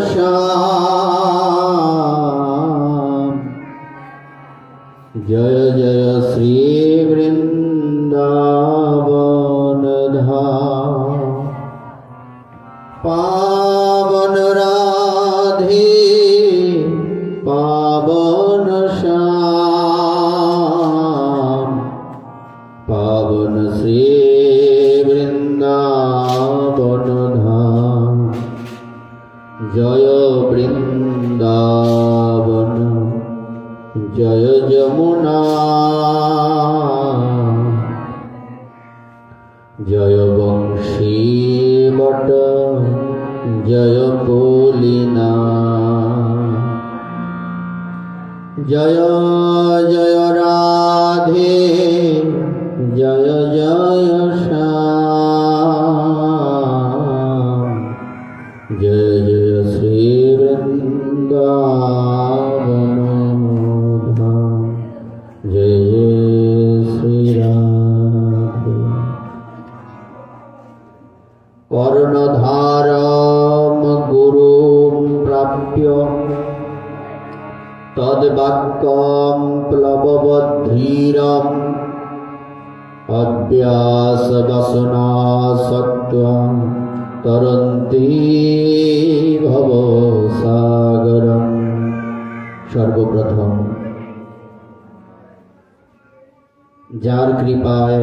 श्याम जय जय श्री वृंदावन धाम पावन राधे पावन श्याम पावन श्री वृंदावन धाम जय वृंदावन जय यमुना जय वंशी बट जय कोलिना जय जय राधे जय जय श्याम जय जय श्री वृंदावन धाम जय जय श्री राधे। कर्णधारं गुरुं प्राप्य तद्वाक्यं प्लवबद्धीरम् अभ्यासवसनासक्त्वं तरन्ति भवसागरम्। सर्वप्रथम যার কৃপায়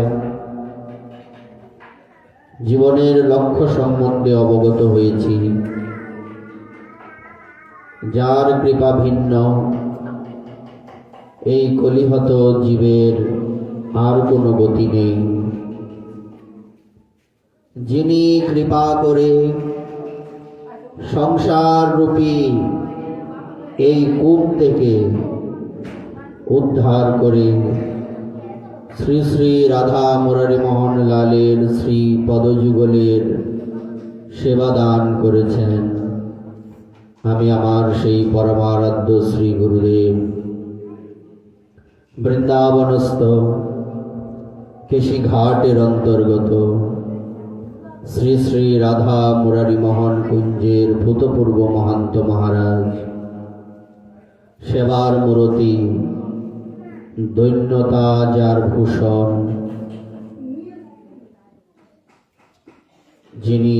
জীবনের লক্ষ্য সম্বন্ধে অবগত হয়েছি, যার কৃপা ভিন্ন এই কলিহত জীবের আর কোনো গতি নেই, যিনি কৃপা করে সংসার রূপী এই কূপ থেকে উদ্ধার করে শ্রী শ্রী রাধা মুরারি মোহন লালের শ্রী পদযুগলের সেবা দান করেছেন। আমি আমার সেই পরমারাধ্য শ্রী গুরুদেব বৃন্দাবনস্থ কেশিঘাটের অন্তর্গত শ্রী শ্রী রাধা মুরারি মোহন কুঞ্জের ভূতপূর্ব মহান্ত মহারাজ, সেবার মূরতি, দৈন্যতা যার ভূষণ, যিনি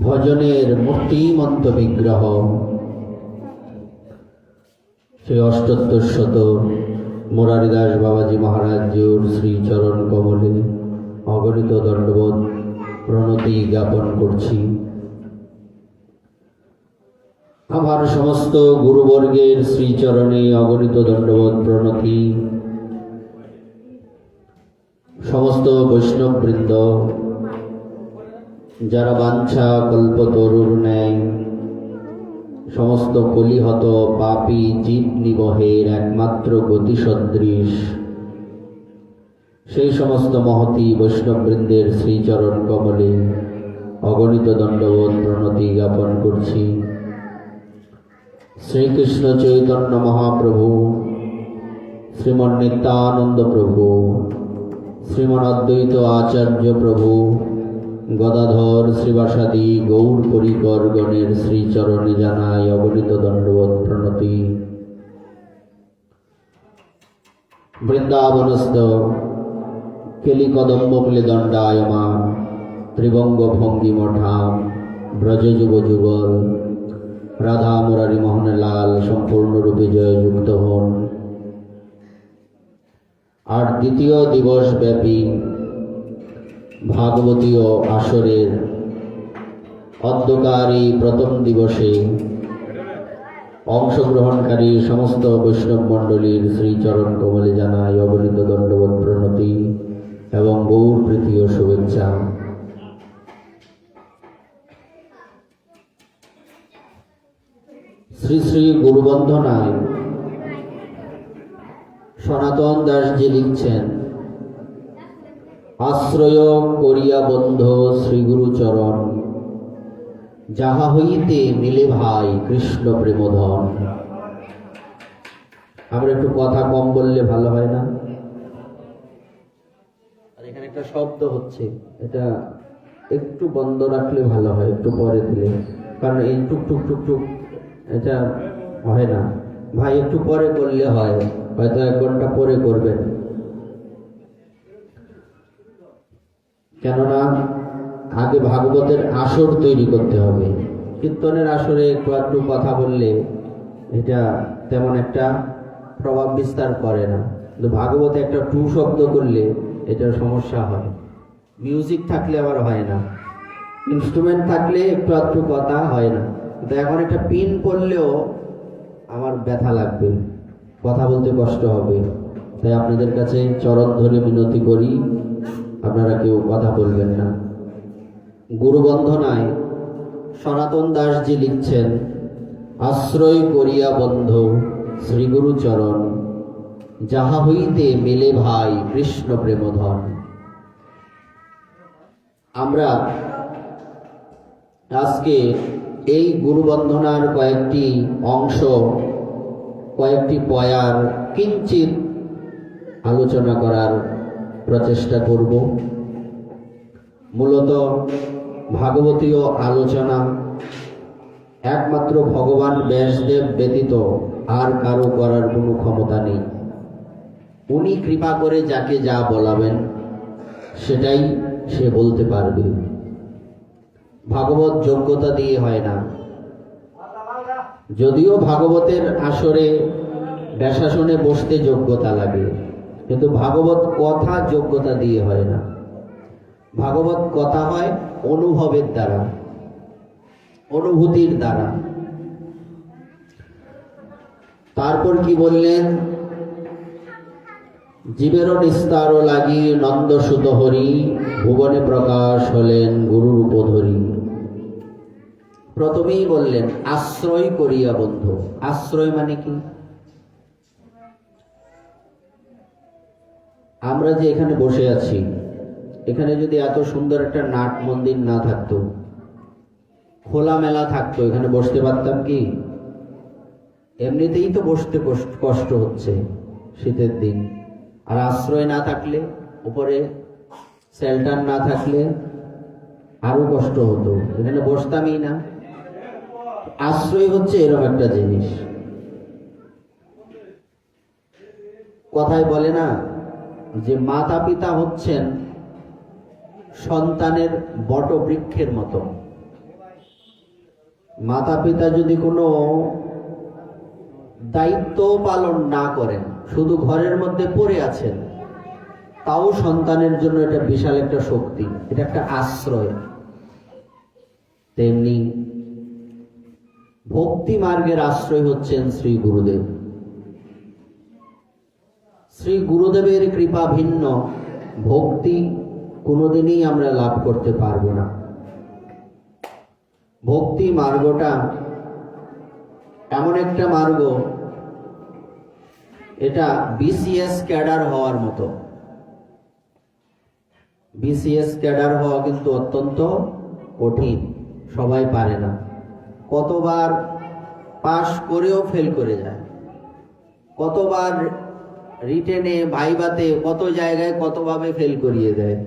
ভজনের মূর্তিমন্ত বিগ্রহ, সেই অষ্টোত্তর শত মুরারিদাস বাবাজি মহারাজজির শ্রীচরণ কমলে অগণিত দণ্ডবোধ প্রণতি জ্ঞাপন করছি। আমার সমস্ত গুরুবর্গের শ্রীচরণে অগণিত দণ্ডবোধ প্রণতি। সমস্ত বৈষ্ণববৃন্দ, যারা বাঞ্ছা কল্পতরুর ন্যায় সমস্ত কলিহত পাপী জীব নিবহের একমাত্র গতি সদৃশ সেই সমস্ত মহতী বৈষ্ণববৃন্দের শ্রীচরণ কমলে অগণিত দণ্ডবোধ প্রণতি জ্ঞাপন করছি। শ্রীকৃষ্ণ চৈতন্য মহাপ্রভু, শ্রীমন নিত্যানন্দ প্রভু, শ্রীমন অদ্বৈত আচার্য প্রভু, গদাধর শ্রীবাসাদি গৌর পরিকরগণের শ্রীচরণে জানাই অগণিত দণ্ডবোধ প্রণতি। বৃন্দাবনস্থ কেলিকদম্বমূলে দণ্ডায়মান ত্রিবঙ্গ ভঙ্গি মঠাম ব্রজ যুব যুগল রাধা মুরারি মোহন লাল সম্পূর্ণরূপে জয়যুক্ত হন। আর দ্বিতীয় দিবস ব্যাপী ভাগবতীয় আসরের অধ্যকার এই প্রথম দিবসে অংশগ্রহণকারী সমস্ত বৈষ্ণব মণ্ডলীর শ্রীচরণ কমলে জানাই অগণিত দণ্ডবোধ প্রণতি এবং গৌর প্রীতি ও শুভেচ্ছা। শ্রী শ্রী গুরুবন্ধনায় সনাতন দাসজি লিখছেন, আশ্রয় করিয়া বন্ধ শ্রীগুরুচরণ, যাহা হইতে মিলে ভাই কৃষ্ণ প্রেমধন। আমরা একটু কথা কম বললে ভালো হয় না? আর এখানে একটা শব্দ হচ্ছে, এটা একটু বন্ধ রাখলে ভালো হয়, একটু পরে দিলে। কারণ এই টুকটুক টুকটুক এটা হয় না। ভাই একটু পরে করলে হয়, হয়তো 1 ঘন্টা পরে করবেন, কেননা আগে ভাগবতের আসর তৈরি করতে হবে। কীর্তনের আসরে একটু একটু কথা বললে এটা তেমন একটা প্রভাব বিস্তার করে না, কিন্তু ভাগবতে একটা টু শব্দ করলে এটার সমস্যা হয়। মিউজিক থাকলে আবার হয় না, ইনস্ট্রুমেন্ট থাকলে একটু একটু কথা হয় না। কিন্তু এখন একটা পিন পড়লেও আমার ব্যথা লাগবে, কথা বলতে কষ্ট হবে। তাই আপনাদের কাছে চরণ ধরে মিনতি করি, আপনারা কেউ কথা বলবেন না। গুরু বন্ধনায় সনাতন দাসজি লিখছেন, আশ্রয় করিয়া বন্ধ শ্রীগুরু চরণ, যাহা হইতে মেলে ভাই কৃষ্ণ প্রেমধন। আমরা আজকে এই গুরু বন্ধনার কয়েকটি অংশ, কয়েকটি পয়ার কিঞ্চিত আলোচনা করার প্রচেষ্টা করব। মূলত ভাগবতীয় আলোচনা একমাত্র ভগবান ব্যাসদেব ব্যতীত আর কারো করার কোনো ক্ষমতা নেই। উনি কৃপা করে যাকে যা বলাবেন সেটাই সে বলতে পারবে। ভাগবত যোগ্যতা দিয়ে হয় না, যদিও ভাগবতের আসরে ব্যাসাসনে বসতে যোগ্যতা লাগে, কিন্তু ভাগবত কথা যোগ্যতা দিয়ে হয় না। ভাগবত কথা হয় অনুভবের দ্বারা, অনুভূতির দ্বারা। তারপর কি বললেন, জীবেরও নিস্তার লাগি নন্দসুত হরি, ভুবনে প্রকাশ হলেন গুরুর উপধরি। প্রথমেই বললেন আশ্রয় করিয়া বন্ধু। আশ্রয় মানে কি? আমরা যে এখানে বসে আছি, এখানে যদি এত সুন্দর একটা নাট মন্দির না থাকতো, খোলা মেলা থাকতো, এখানে বসতে পারতাম কি? এমনিতেই তো বসতে কষ্ট হচ্ছে শীতের দিন, আর আশ্রয় না থাকলে, উপরে শেল্টার না থাকলে আরো কষ্ট হতো, এখানে বসতামই না। আশ্রয় হচ্ছে এরকম একটা জিনিস। কথায় বলে না যে মাতা পিতা হচ্ছেন সন্তানের বটবৃক্ষের মতো। মাতা পিতা যদি কোনো দায়িত্ব পালন না করেন, শুধু ঘরের মধ্যে পড়ে আছেন, তাও সন্তানের জন্য এটা বিশাল একটা শক্তি, এটা একটা আশ্রয়। তেমনি ভক্তি মার্গের আশ্রয় হচ্ছেন শ্রী গুরুদেব। শ্রী গুরুদেবের কৃপা ভিন্ন ভক্তি কোনোদিনই আমরা লাভ করতে পারবো না। ভক্তি মার্গটা এমন একটা মার্গ, এটা বিসিএস ক্যাডার হওয়ার মতো। বিসিএস ক্যাডার হওয়া কিন্তু অত্যন্ত কঠিন, সবাই পারে না। কতবার পাশ করেও ফেল করে যায়, কতবার রিটেনে ভাইভাতে কত জায়গায় কতভাবে ফেল করিয়ে দেয়।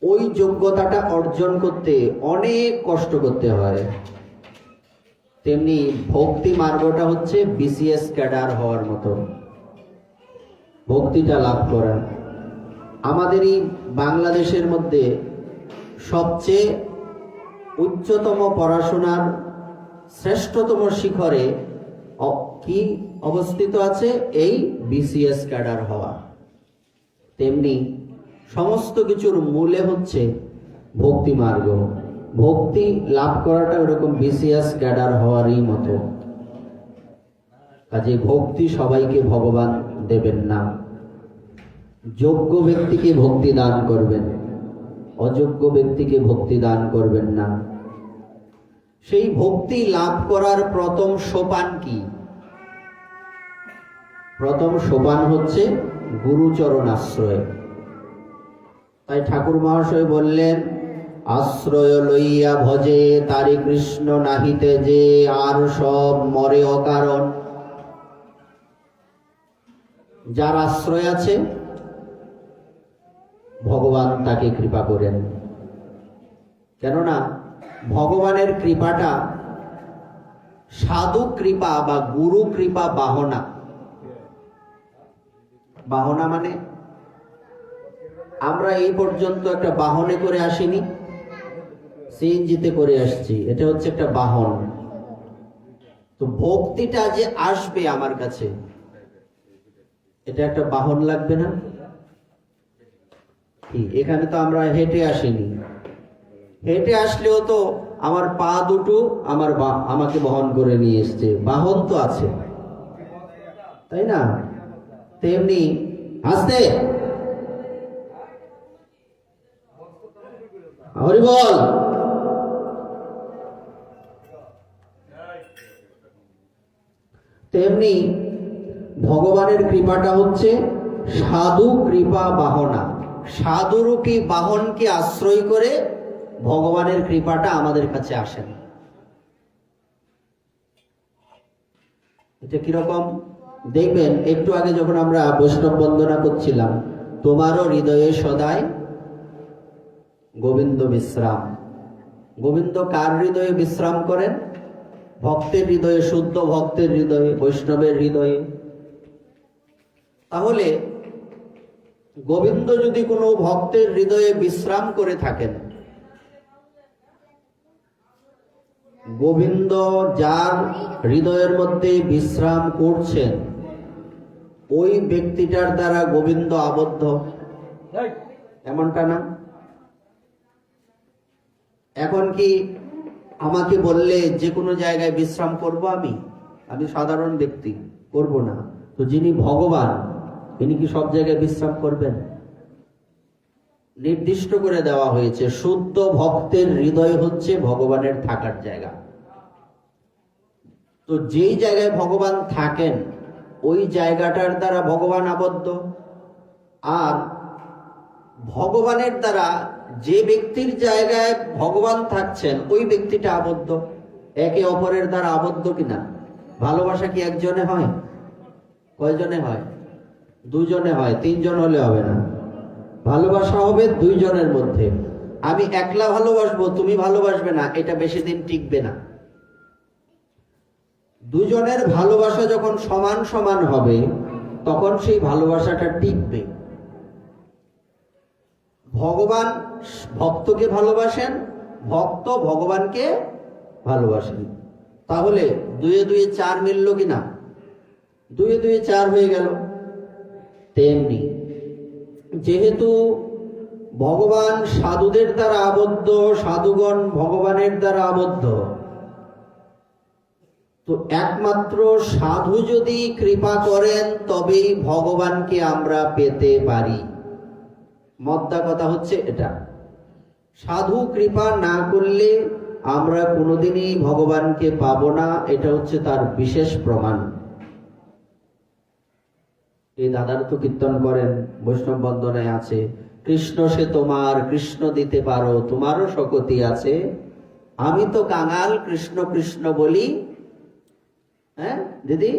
ওই যোগ্যতাটা অর্জন করতে অনেক কষ্ট করতে হয়। তেমনি ভক্তি মার্গটা হচ্ছে বিসিএস ক্যাডার হওয়ার মতো, ভক্তিটা লাভ করা। আমাদেরই বাংলাদেশের মধ্যে সবচেয়ে উচ্চতম পড়াশোনার শ্রেষ্ঠতম শিখরে কি অবস্থিত আছে? এই বিসিএস ক্যাডার হওয়া। তেমনি সমস্ত কিছুর মূলে হচ্ছে ভক্তি মার্গ। ভক্তি লাভ করাটা ওরকম বিসিএস ক্যাডার হওয়ারই মতো। কাজে ভক্তি সবাইকে ভগবান দেবেন না, যোগ্য ব্যক্তিকে ভক্তি দান করবেন, অযোগ্য ব্যক্তিকে ভক্তি দান করবেন না। সেই ভক্তি লাভ করার প্রথম সোপান কি? প্রথম সোপান হচ্ছে গুরুচরণ আশ্রয়। তাই ঠাকুর মহাশয় বললেন, আশ্রয় লইয়া ভজে তারি কৃষ্ণ নাহিতে যে, আর সব মরে অকারণ। যার আশ্রয় আছে ভগবান তাকে কৃপা করেন। কেননা ভগবানের কৃপাটা সাধু কৃপা বা গুরু কৃপা বাহনা। বাহনা মানে আমরা এই পর্যন্ত একটা বাহনে করে আসিনি, সিএনজিতে করে আসছি, এটা হচ্ছে একটা বাহন। তো ভক্তিটা যে আসবে আমার কাছে, এটা একটা বাহন লাগবে না? এখানে তো আমরা হেঁটে আসিনি, হেঁটে আসলেও তো আমার পা দুটো আমাকে বহন করে নিয়ে এসছে, বাহন তো আছে, তাই না? তেমনি আসতে হরি বল। তেমনি ভগবানের কৃপাটা হচ্ছে সাধু কৃপা বাহনা। সাধুরূপী বাহনকে আশ্রয় করে ভগবানের কৃপাটা আমাদের কাছে আসেন। এটা কিরকম দেখবেন, একটু আগে যখন আমরা বৈষ্ণব বন্দনা করছিলাম, তোমারও হৃদয়ে সদাই গোবিন্দ বিশ্রাম। গোবিন্দ কার হৃদয়ে বিশ্রাম করেন? ভক্তের হৃদয়ে, শুদ্ধ ভক্তের হৃদয়ে, বৈষ্ণবের হৃদয়ে। তাহলে গোবিন্দ যদি কোনো ভক্তের হৃদয়ে বিশ্রাম করে থাকেন, গোবিন্দ যার হৃদয়ের মধ্যে বিশ্রাম করছেন, ওই ব্যক্তিটার দ্বারা গোবিন্দ আবদ্ধ, এমনটা না? এখন কি আমাকে বললে যে কোনো জায়গায় বিশ্রাম করব? আমি সাধারণ ব্যক্তি, করব না। তো যিনি ভগবান, তিনি কি সব জায়গায় বিশ্রাম করবেন? নির্দিষ্ট করে দেওয়া হয়েছে, শুদ্ধ ভক্তের হৃদয় হচ্ছে ভগবানের থাকার জায়গা। তো যেই জায়গায় ভগবান থাকেন, ওই জায়গাটার দ্বারা ভগবান আবদ্ধ। আর ভগবানের দ্বারা যে ব্যক্তির জায়গায় ভগবান থাকছেন, ওই ব্যক্তিটা আবদ্ধ। একে অপরের দ্বারা আবদ্ধ কিনা? ভালোবাসা কি একজনে হয়? কয়জনে হয়? দুজনে হয়, তিনজন হলে হবে না। ভালোবাসা হবে দুইজনের মধ্যে। আমি একলা ভালোবাসবো, তুমি ভালোবাসবে না, এটা বেশি দিন টিকবে না। দুজনের ভালোবাসা যখন সমান সমান হবে, তখন সেই ভালোবাসাটা টিকবে। ভগবান ভক্তকে ভালোবাসেন, ভক্ত ভগবানকে ভালোবাসেন। তাহলে দুয়ে দুয়ে চার মিলল কিনা? দুয়ে দুয়ে চার হয়ে গেল। তেমনি যেহেতু ভগবান সাধুদের দ্বারা আবদ্ধ, সাধুগণ ভগবানের দ্বারা আবদ্ধ, তো একমাত্র সাধু যদি কৃপা করেন তবেই ভগবানকে আমরা পেতে পারি। মদ্দা কথা হচ্ছে এটা। সাধু কৃপা না করলে আমরা কোনোদিনই ভগবানকে পাবো না, এটা হচ্ছে তার বিশেষ প্রমাণ। এই দাদার তো কীর্তন করেন, বৈষ্ণব বন্দনায় আছে, কৃষ্ণ সে তোমার, কৃষ্ণ দিতে পারো, তোমারও শকতি আছে, আমি তো কাঙাল কৃষ্ণ কৃষ্ণ বলি। হ্যাঁ দিদি,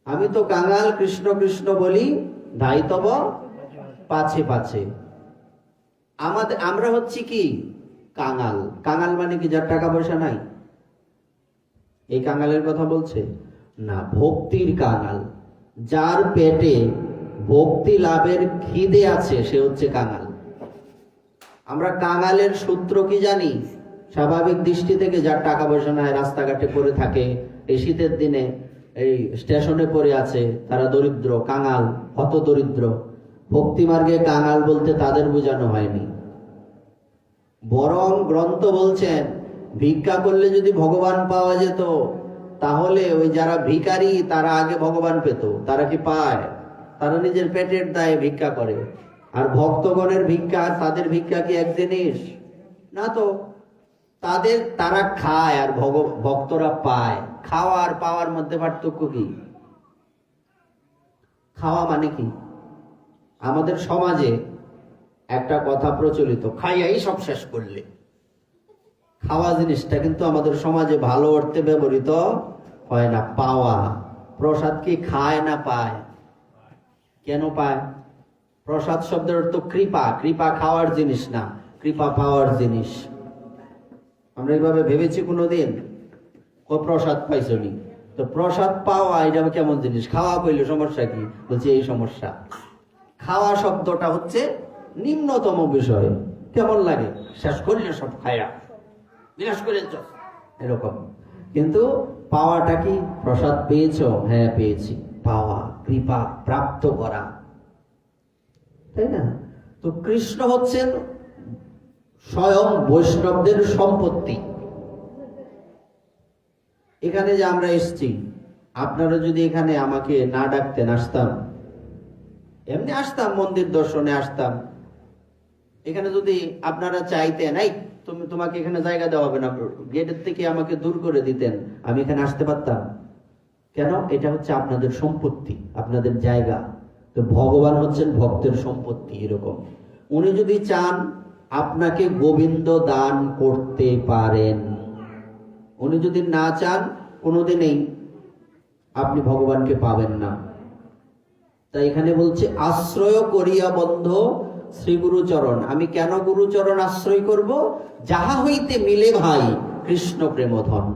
আমি তো কাঙাল কৃষ্ণ কৃষ্ণ বলি, ধাইতব পাছে পাছে। আমরা হচ্ছি কি? কাঙাল। কাঙাল মানে কি? যার টাকা পয়সা নাই, এই কাঙালের কথা বলছে না। ভক্তির কাঙাল, যার পেটে ভক্তি লাভের খিদে আছে, সে হচ্ছে কাঙাল। আমরা কাঙালের সূত্র কি জানি? স্বাভাবিক দৃষ্টি থেকে যার টাকা পয়সা নাই, রাস্তাঘাটে পড়ে থাকে, এই শীতের দিনে এই স্টেশনে পড়ে আছে, তারা দরিদ্র, কাঙাল, হত দরিদ্র। ভক্তি মার্গে কাঙাল বলতে তাদের বোঝানো হয়নি। বরং গ্রন্থ বলছেন, ভিক্ষা করলে যদি ভগবান পাওয়া যেত, তাহলে ওই যারা ভিখারি তারা আগে ভগবান পেত। তারা কি পায়? তারা নিজের পেটের দায়ে ভিক্ষা করে। আর ভক্তগণের ভিক্ষা, তাদের ভিক্ষা কি এক জিনিস না তো। তারা খায় আর ভক্তরা পায়। খাওয়া আর পাওয়ার মধ্যে পার্থক্য কি? খাওয়া মানে কি? আমাদের সমাজে একটা কথা প্রচলিত, খাইয়াই সব শেষ করলে। খাওয়া জিনিসটা কিন্তু আমাদের সমাজে ভালো অর্থে ব্যবহৃত হয় না। পাওয়া, প্রসাদ কি খায় না পায়? কেন পায়? প্রসাদ শব্দের অর্থ কৃপা। কৃপা খাওয়ার জিনিস না, কৃপা পাওয়ার জিনিস। আমরা এইভাবে ভেবেছি কোনোদিন? ও প্রসাদ পাইছনি, তো প্রসাদ পাওয়া এটা কেমন জিনিস? খাওয়া পাইলে সমস্যা কি? বলছে এই সমস্যা। খাওয়া শব্দটা হচ্ছে নিম্নতম বিষয়। কেমন লাগে? শেষ করলে সব খায়া বিনাশ করে এরকম। কিন্তু পাওয়াটা কি? প্রসাদ পেয়েছো? হ্যাঁ পেয়েছি। পাওয়া, কৃপা, প্রাপ্ত করা, তাই না? তো কৃষ্ণ হচ্ছেন স্বয়ং বৈষ্ণবদের সম্পত্তি। এখানে যে আমরা এসছি, আপনারা যদি এখানে আমাকে না ডাকতেন, আসতাম এমনি, আসতাম মন্দির দর্শনে আসতাম। এখানে যদি আপনারা চাইতেন এই তোমাকে এখানে জায়গা দেওয়া হবে না, গেটের থেকে আমাকে দূর করে দিতেন, আমি এখানে আসতে পারতাম? কেন? এটা হচ্ছে আপনাদের সম্পত্তি, আপনাদের জায়গা। তো ভগবান হচ্ছেন ভক্তের সম্পত্তি। এরকম উনি যদি চান আপনাকে গোবিন্দ দান করতে পারেন, উনি যদি না চান কোনোদিনই আপনি ভগবানকে পাবেন না। তাই এখানে বলছে আশ্রয় করিয়া বন্ধ শ্রী গুরুচরণ। আমি কেন গুরুচরণ আশ্রয় করব? যাহা হইতে মিলে ভাই কৃষ্ণ প্রেমধন।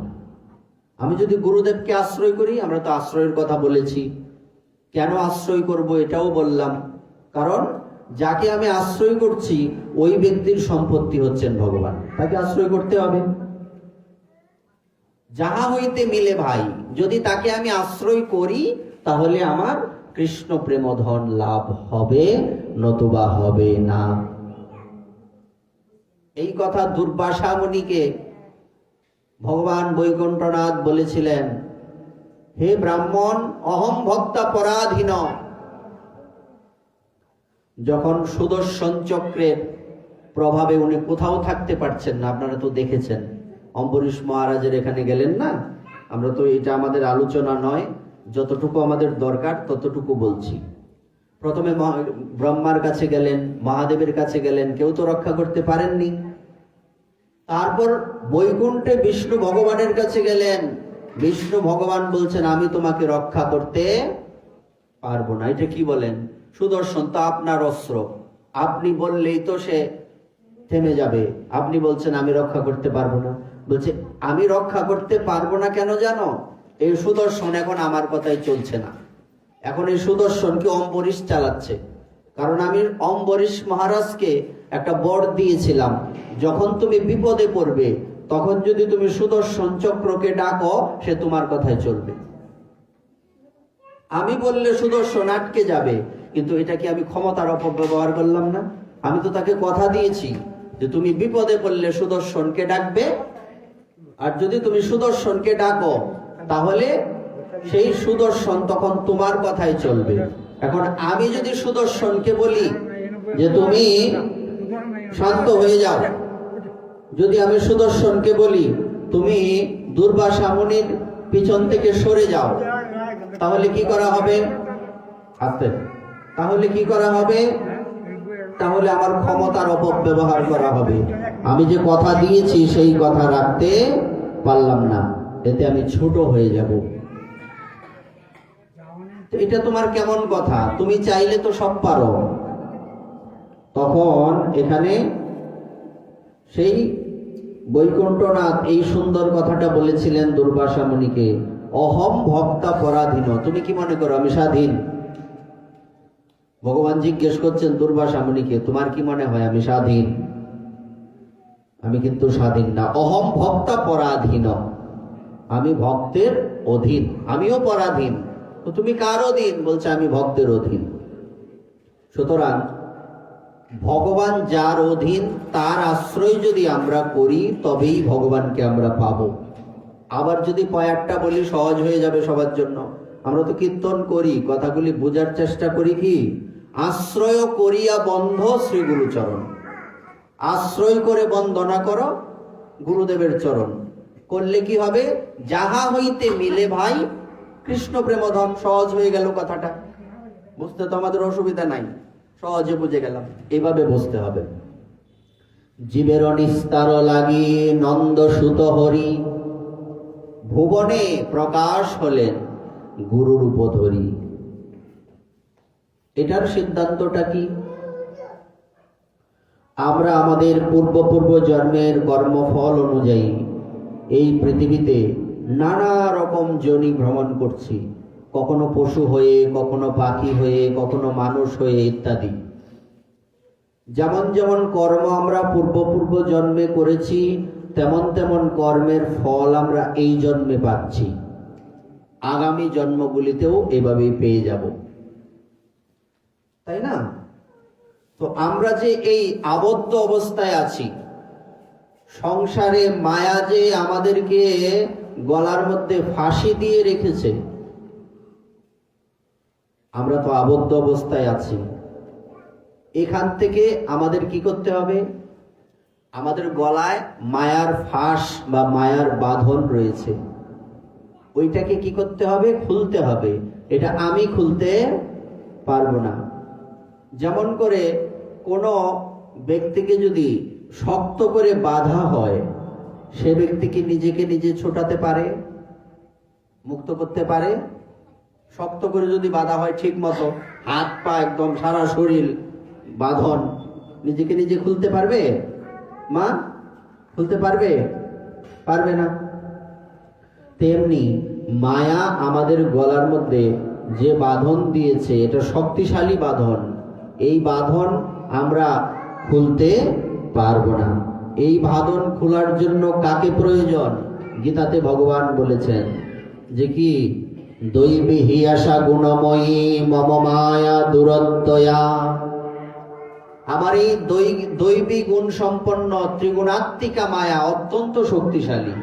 আমি যদি গুরুদেবকে আশ্রয় করি, আমরা তো আশ্রয়ের কথা বলেছি, কেন আশ্রয় করব এটাও বললাম। কারণ যাকে আমি আশ্রয় করছি ওই ব্যক্তির সম্পত্তি হচ্ছেন ভগবান, তাকে আশ্রয় করতে হবে। যাহা হইতে মিলে ভাই, যদি তাকে আমি আশ্রয় করি তাহলে আমার কৃষ্ণ প্রেমধন লাভ হবে, নতুবা হবে না। এই কথা দুর্বাসা মুনিকে ভগবান বৈকুণ্ঠনাথ বলেছিলেন, হে ব্রাহ্মণ, অহম ভক্তা পরাধীন। যখন সুদর্শন চক্রের প্রভাবে উনি কোথাও থাকতে পারছেন না, আপনারা তো দেখেছেন, অম্বরীশ মহারাজের এখানে গেলেন না? আমরা তো, এটা আমাদের আলোচনা নয়, যতটুকু আমাদের দরকার ততটুকু বলছি। প্রথমে ব্রহ্মার কাছে গেলেন, মহাদেবের কাছে গেলেন, কেউ তো রক্ষা করতে পারেননি। তারপর বৈকুণ্ঠে বিষ্ণু ভগবানের কাছে গেলেন, বিষ্ণু ভগবান বলছেন আমি তোমাকে রক্ষা করতে পারবো না। এটা কি বলেন? সুদর্শন তো আপনার অস্ত্র, আপনি বললেই তো সে থেমে যাবে, আপনি বলছেন আমি রক্ষা করতে পারবো না। বলছে আমি রক্ষা করতে পারবো না কেন জানো? এই সুদর্শন এখন আমার কথাই চলছে না, এখন এই সুদর্শনকে অম্বরীশ চালাচ্ছে। কারণ আমি অম্বরীশ মহারাজকে একটা বর দিয়েছিলাম, যখন তুমি বিপদে পড়বে তখন যদি তুমি সুদর্শন চক্রকে ডাকো, সে তোমার কথাই চলবে। আমি বললে সুদর্শন আটকে যাবে, কিন্তু এটা কি আমি ক্ষমতার অপব্যবহার করলাম না? আমি তো তাকে কথা দিয়েছি যে তুমি বিপদে পড়লে সুদর্শনকে ডাকবে, আর যদি তুমি সুদর্শনকে ডাকো তাহলে সেই সুদর্শন তখন তোমার কথাই চলবে। এখন আমি যদি সুদর্শনকে বলি যে তুমি শান্ত হয়ে যাও, যদি আমি সুদর্শনকে বলি তুমি দুর্বাসা মুনির পিছন থেকে সরে যাও, তাহলে কি করা হবে? তাহলে কি করা হবে? তাহলে আমার ক্ষমতার অপব্যবহার করা হবে। আমি যে কথা দিয়েছি সেই কথা রাখতে পারলাম না, এতে আমি ছোট হয়ে যাব। এটা তোমার কেমন কথা? তুমি চাইলে তো সব পারো। তখন এখানে সেই বৈকুণ্ঠনাথ এই সুন্দর কথাটা বলেছিলেন দুর্বাসা মুনিকে, অহম ভক্তা পরাধীন। তুমি কি মনে করো আমি স্বাধীন? ভগবান জিজ্ঞেস করছেন দুর্বাসা মুনিকে, তোমার কি মনে হয় আমি স্বাধীন? আমি কিন্তু স্বাধীন না। অহম ভক্তা পরাধীন, আমি ভক্তের অধীন, আমিও পরাধীন। তো তুমি কার অধীন? বলছে আমি ভক্তের অধীন। সুতরাং ভগবান যার অধীন তার আশ্রয় যদি আমরা করি তবেই ভগবানকে আমরা পাবো। আবার যদি কয়েকটা বলি সহজ হয়ে যাবে সবার জন্য, আমরা তো কীর্তন করি, কথাগুলি বোঝার চেষ্টা করি কি? আশ্রয় করিয়া বন্ধ শ্রী গুরুচরণ। আশ্রয় করে বন্দনা করো গুরুদেবের চরণ, করলে কি হবে? যাহা হইতে মিলে ভাই কৃষ্ণ প্রেমধন। সহজ হয়ে গেল কথাটা, বুঝতে তো আমাদের অসুবিধা নাই, সহজে বুঝে গেলাম। এইভাবে বুঝতে হবে। জীবের নিস্তার লাগি নন্দ সুত হরি, ভুবনে প্রকাশ হলেন গুরুর উপধরি। এটার সিদ্ধান্তটা কি? আমরা আমাদের পূর্ব জন্মের কর্মফল অনুযায়ী এই পৃথিবীতে নানা রকম যোনি ভ্রমণ করছি, কখনো পশু হয়ে, কখনো পাখি হয়ে, কখনো মানুষ হয়ে ইত্যাদি। যেমন যেমন কর্ম আমরা পূর্ব জন্মে করেছি, তেমন তেমন কর্মের ফল আমরা এই জন্মে পাচ্ছি, আগামী জন্মগুলিতেও এভাবেই পেয়ে যাব, তাই না? তো আমরা যে এই আবদ্ধ অবস্থায় আছি, সংসারে মায়া যে আমাদেরকে গলার মধ্যে ফাঁসি দিয়ে রেখেছে, আমরা তো আবদ্ধ অবস্থায় আছি। এখান থেকে আমাদের কি করতে হবে? আমাদের গলায় মায়ার ফাঁস বা মায়ার বাঁধন রয়েছে, ওইটাকে কি করতে হবে? খুলতে হবে। এটা আমি খুলতে পারবো না। যেমন করে কোনো ব্যক্তিকে যদি শক্ত করে বাঁধা হয়, সে ব্যক্তি কি নিজেকে নিজে ছোটাতে পারে, মুক্ত করতে পারে? শক্ত করে যদি বাঁধা হয় ঠিক মতো, হাত পা একদম সারা শরীর বাঁধন, নিজেকে নিজে খুলতে পারবে? মা খুলতে পারবে? পারবে না। তেমনি মায়া আমাদের গলার মধ্যে যে বাঁধন দিয়েছে, এটা শক্তিশালী বাঁধন। এই বাঁধন আমরা খুলতে পারবো না। এই বাঁধন খোলার জন্য কাকে প্রয়োজন? গীতাতে ভগবান বলেছেন যে কি, দৈবী হিয়াসা গুণময়ী মম মায়া দুরত্যয়া। আমার এই দৈবী গুণ সম্পন্ন ত্রিগুণাত্মিকা মায়া অত্যন্ত শক্তিশালী।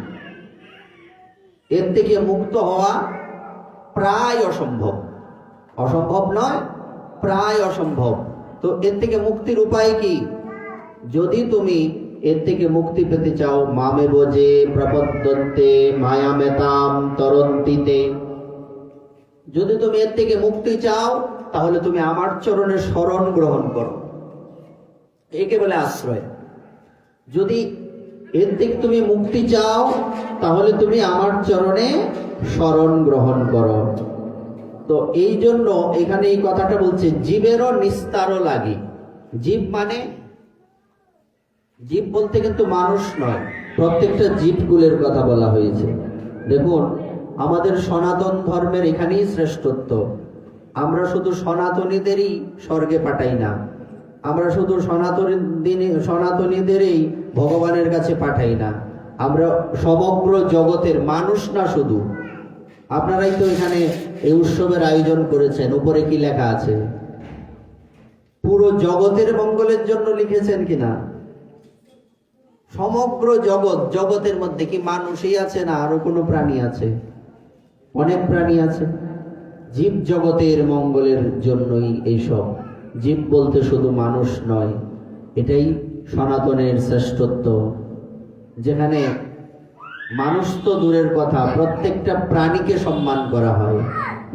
এর থেকে মুক্ত হওয়া প্রায় অসম্ভব। অসম্ভব নয়, প্রায় অসম্ভব। তো এর থেকে মুক্তির উপায় কি? যদি তুমি এর থেকে মুক্তি পেতে চাও, মামে বোঝে প্রপদ্যন্তে মায়ামেতাম তরন্তিতে, যদি তুমি এর থেকে মুক্তি চাও, তাহলে তুমি আমার চরণে শরণ গ্রহণ করো, একে বলে আশ্রয়। যদি এর থেকে তুমি মুক্তি চাও, তাহলে তুমি আমার চরণে শরণ গ্রহণ করো। তো এই জন্য এখানে এই কথাটা বলছে, জীবেরও নিস্তারও লাগে। জীব মানে, জীব বলতে কিন্তু মানুষ নয়, প্রত্যেকটা জীবকুলের কথা বলা হয়েছে। দেখুন, আমাদের সনাতন ধর্মের এখানেই শ্রেষ্ঠত্ব। আমরা শুধু সনাতনীদেরই স্বর্গে পাঠাই না, আমরা শুধু সনাতনীদেরই ভগবানের কাছে পাঠাই না, আমরা সমগ্র জগতের মানুষ না শুধু। আপনারাই তো এখানে এই উৎসবের আয়োজন করেছেন, উপরে কি লেখা আছে? পুরো জগতের মঙ্গলের জন্য লিখেছেন কিনা? সমগ্র জগতের মধ্যে কি মানুষই আছে না আরো কোনো প্রাণী আছে? অনেক প্রাণী আছে। জীব জগতের মঙ্গলের জন্যই এইসব। জীব বলতে শুধু মানুষ নয়, এটাই সনাতনের শ্রেষ্ঠত্ব, যেখানে মানুষ তো দূরের কথা, প্রত্যেকটা প্রাণীকে সম্মান করা হয়।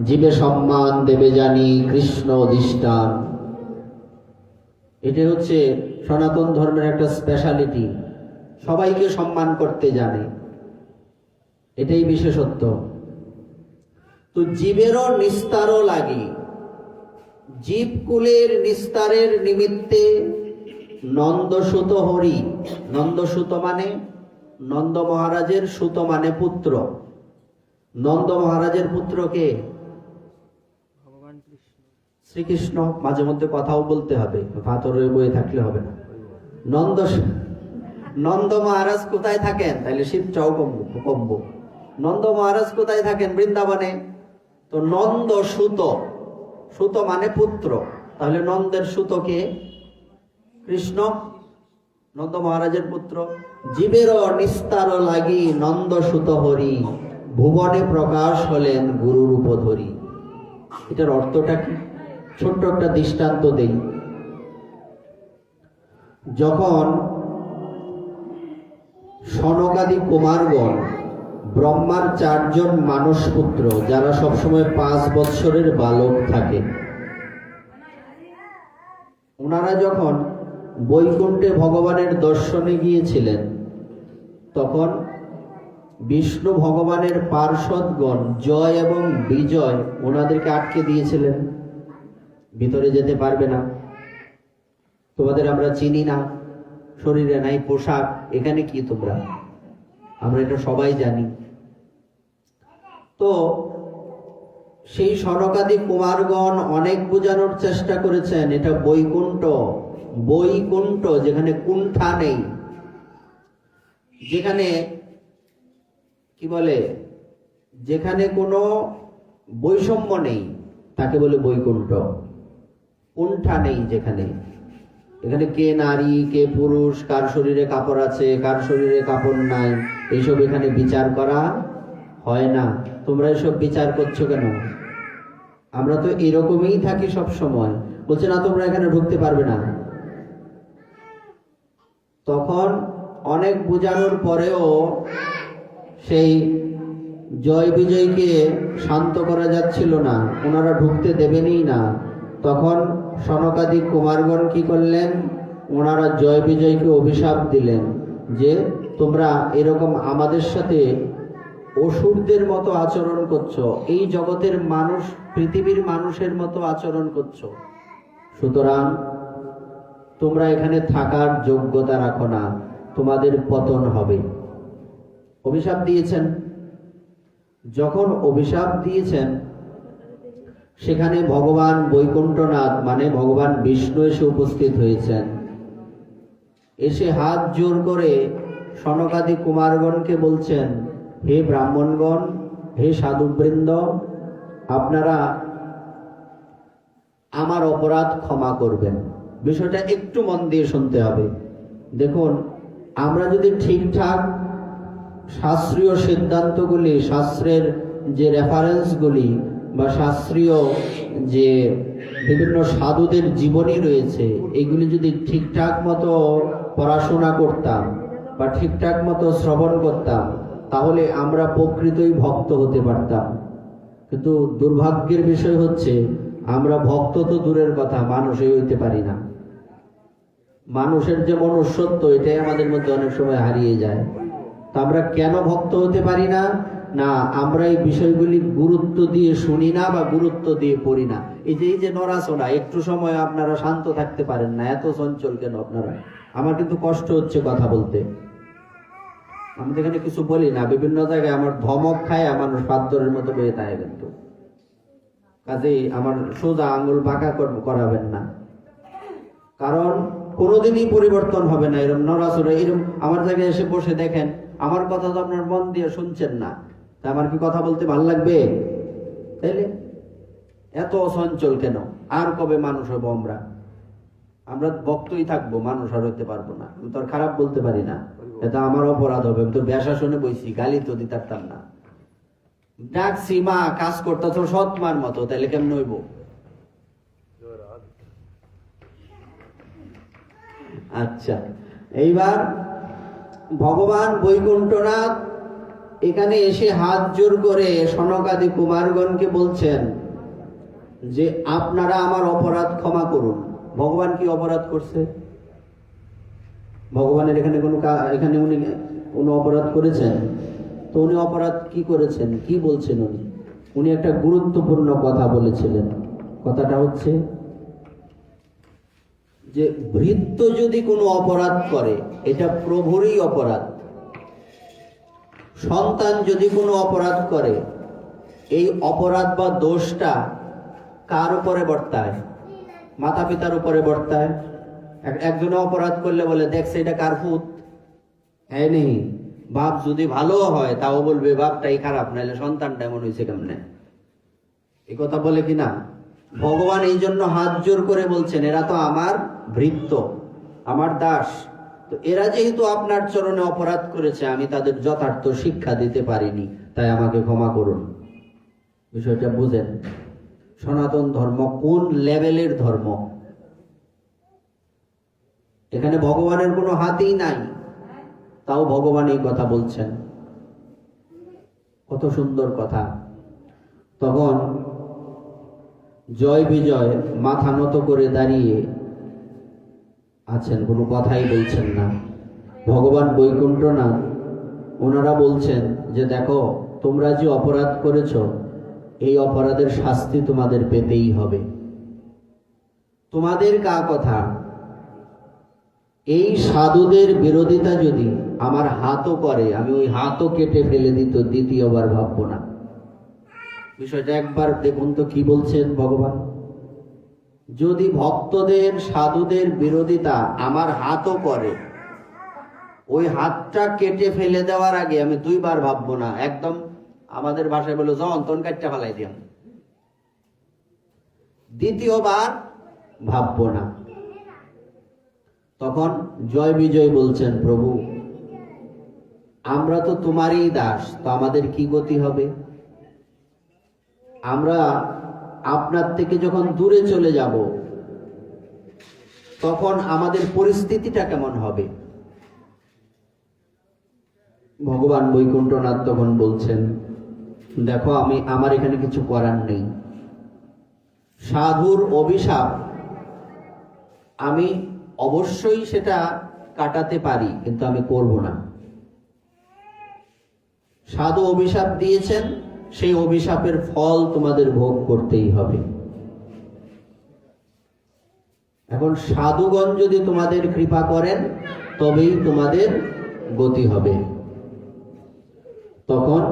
জীবে সম্মান দেবে জানি কৃষ্ণ অধিষ্ঠান, এটা হচ্ছে সনাতন ধর্মের একটা স্পেশালিটি। সবাইকে সম্মান করতে জানে, এটাই বিশেষত্ব। তো জীবেরও নিস্তারও লাগে। জীবকুলের নিস্তারের নিমিত্তে নন্দসুত হরি, নন্দসুত মানে নন্দ মহারাজের, সুত মানে পুত্র। নন্দ মহারাজের পুত্র কে? ভগবান শ্রীকৃষ্ণ। মাঝে মধ্যে কথাও বলতে হবে, ভাতরে বয়ে থাকলে হবে না। নন্দ মহারাজ কোথায় থাকেন? তাহলে শিব চাও কম্ব। নন্দ মহারাজ কোথায় থাকেন? বৃন্দাবনে। তো নন্দ সুত, সুত মানে পুত্র, তাহলে নন্দের সুত কে? কৃষ্ণ, নন্দ মহারাজের পুত্র। জীবেরও নিস্তার লাগি নন্দ সুত হরি, ভুবনে প্রকাশ হলেন গুরুরূপ ধরি। এটার অর্থটা কি? ছোট্ট একটা দৃষ্টান্ত দেই। যখন সনকাদি কুমারগণ, ব্রহ্মার 4 জন মানস পুত্র, যারা সবসময় 5 বৎসরের বালক থাকে, ওনারা যখন বৈকুণ্ঠে ভগবানের দর্শনে গিয়েছিলেন, তখন বিষ্ণু ভগবানের পার্ষদগণ জয় এবং বিজয় ওনাদেরকে আটকে দিয়েছিলেন, ভিতরে যেতে পারবে না, তোমাদের আমরা চিনি না, শরীরে নাই পোশাক, এখানে কি তোমরা? আমরা এটা সবাই জানি। তো সেই সনকাদি কুমারগণ অনেক বোঝানোর চেষ্টা করেছেন, এটা বৈকুণ্ঠ, বৈকুণ্ঠ যেখানে কুণ্ঠা নেই, যেখানে কি বলে, যেখানে কোনো বৈষম্য নেই তাকে বলে বৈকুণ্ঠ। কুণ্ঠা নেই যেখানে, এখানে কে নারী কে পুরুষ, কার শরীরে কাপড় আছে কার শরীরে কাপড় নাই, এইসব এখানে বিচার করা হয় না। তোমরা এসব বিচার করছো কেন? আমরা তো এরকমই থাকি সব সময়। বলছে না তোমরা এখানে ঢুকতে পারবে না। তখন অনেক বোঝানোর পরেও সেই জয় বিজয়কে শান্ত করা যাচ্ছিল না, ওনারা ঢুকতে দেবেনই না। তখন সনকাদি কুমারগণ কি করলেন? ওনারা জয় বিজয়কে অভিশাপ দিলেন যে তোমরা এরকম আমাদের সাথে অসুরদের মতো আচরণ করছো, এই জগতের মানুষ, পৃথিবীর মানুষের মতো আচরণ করছো, সুতরাং তোমরা এখানে থাকার যোগ্যতা রাখো না, তোমাদের পতন হবে। অভিশাপ দিয়েছেন। যখন অভিশাপ দিয়েছেন, সেখানে ভগবান বৈকুণ্ঠনাথ মানে ভগবান বিষ্ণু এসে উপস্থিত হয়েছেন। এসে হাত জোর করে সনকাদি কুমারগণকে বলছেন, হে ব্রাহ্মণগণ, হে সাধুবৃন্দ, আপনারা আমার অপরাধ ক্ষমা করবেন। বিষয়টা একটু মন দিয়ে শুনতে হবে। দেখুন, আমরা যদি ঠিকঠাক শাস্ত্রীয় সিদ্ধান্তগুলি, শাস্ত্রের যে রেফারেন্সগুলি বা শাস্ত্রীয় যে বিভিন্ন সাধুদের জীবনী রয়েছে, এগুলি যদি ঠিকঠাক মতো পড়াশোনা করতাম বা ঠিকঠাক মতো শ্রবণ করতাম, তাহলে আমরা প্রকৃতই ভক্ত হতে পারতাম। কিন্তু দুর্ভাগ্যের বিষয় হচ্ছে, আমরা ভক্ত তো দূরের কথা, মানুষই হইতে পারি না। মানুষের যে মনুষ্যত্ব, এটাই আমাদের মধ্যে অনেক সময় হারিয়ে যায়। তা আমরা কেন ভক্ত হতে পারি না? না, আমরা এই বিষয়গুলি গুরুত্ব দিয়ে শুনি না বা গুরুত্ব দিয়ে পড়ি না। এই যে নড়াচড়া, একটু সময় আপনারা শান্ত থাকতে পারেন না, এত চঞ্চল কেন আপনারা? আমার কিন্তু কষ্ট হচ্ছে কথা বলতে। আমি তো এখানে কিছু বলি না, বিভিন্ন জায়গায় আমার ধমক খায়, আমার পাথরের মতো বেয়ে থাকে, কিন্তু কাজেই আমার সোজা আঙ্গুল বাঁকা করাবেন না, কারণ কোনোদিনই পরিবর্তন হবে না এরকম নড়াচড়া। এরকম আমার জায়গায় এসে বসে দেখেন, আমার কথা তো আপনার মন দিয়ে শুনছেন না, তা আমার কি কথা বলতে ভালো লাগবে? তাইলে এত অচঞ্চল কেন? আর কবে মানুষ হবো আমরা? আমরা ভক্তই থাকবো, মানুষ আর হইতে পারবো না। আমি তো আর খারাপ বলতে পারি না, এটা আমার অপরাধ হবে। আমি তো বেশা শুনে বইছি, গালি তো দিতে পারতাম না। ডাকছি মা, কাজ করতে তো সৎ মার মতো, তাইলে কেমন হইব? আচ্ছা, এইবার ভগবান বৈকুণ্ঠনাথ এখানে এসে হাত জোর করে সনকাদি কুমারগণকে বলছেন যে আপনারা আমার অপরাধ ক্ষমা করুন। ভগবান কি অপরাধ করছে? ভগবানের এখানে উনি কোনো অপরাধ করেছেন? তো উনি অপরাধ কি করেছেন, কি বলছেন? উনি একটা গুরুত্বপূর্ণ কথা বলেছিলেন। কথাটা হচ্ছে যে ভৃত্য যদি কোনো অপরাধ করে, এটা প্রভুরই অপরাধ। সন্তান যদি কোনো অপরাধ করে, এই অপরাধ বা দোষটা কার উপরে বর্তায়? মাতা পিতার উপরে বর্তায়। একজনে অপরাধ করলে বলে, দেখছে এটা কার ফুত? হ্যাঁ নেই। বাপ যদি ভালো হয় তাও বলবে বাপটাই খারাপ, নাহলে সন্তানটা এমন হয়েছে কেমনে। এই কথা বলে কিনা? ভগবান এই জন্য হাত জোর করে বলছেন, এরা তো আমার ভৃত্য, আমার দাস, তো এরা যেহেতু আপনার চরণে অপরাধ করেছে, আমি তাদের যথার্থ শিক্ষা দিতে পারিনি, তাই আমাকে ক্ষমা করুন। বিষয়টা বুঝেন, সনাতন ধর্ম কোন লেভেলের ধর্ম। এখানে ভগবানের কোনো হাতই নাই, তাও ভগবান এই কথা বলছেন। কত সুন্দর কথা। তখন জয় বিজয় মাথা নত করে দাঁড়িয়ে আছেন, কোনো কথাই বলছেন না। ভগবান বৈকুণ্ঠনাথ ওনারা বলছেন যে দেখো, তোমরা যে অপরাধ করেছো, এই অপরাধের শাস্তি তোমাদের পেতেই হবে। তোমাদের কা কথা, এই সাধুদের বিরোধিতা যদি আমার হাতও করে, আমি ওই হাতও কেটে ফেলে দ্বিতীয়বার ভাববো না। বিষয়টা একবার দেখুন তো কি বলছেন ভগবান। যদি ভক্তদের সাধুদের বিরোধিতা আমার হাতও করে, ওই হাতটা কেটে ফেলে দেওয়ার আগে আমি দুইবার ভাববো না। একদম আমাদের ভাষায় বলে যন্তন কাটটা ফেলাই দিলাম, দ্বিতীয়বার ভাববো না। তখন জয় বিজয় বলছেন, প্রভু আমরা তো তোমারই দাস, তো আমাদের কি গতি হবে? আমরা আপনার থেকে যখন দূরে চলে যাব, তখন আমাদের পরিস্থিতিটা কেমন হবে? ভগবান বৈকুণ্ঠনাথ তখন বলছেন, দেখো আমার এখানে কিছু করার নেই। সাধুর অভিশাপ আমি অবশ্যই সেটা কাটাতে পারি, কিন্তু আমি করব না। সাধু অভিশাপ দিয়েছেন, সেই অভিশাপের ফল তোমাদের ভোগ করতেই হবে। এখন সাধুগণ যদি তোমাদের কৃপা করেন, তবেই তোমাদের গতি হবে। তখন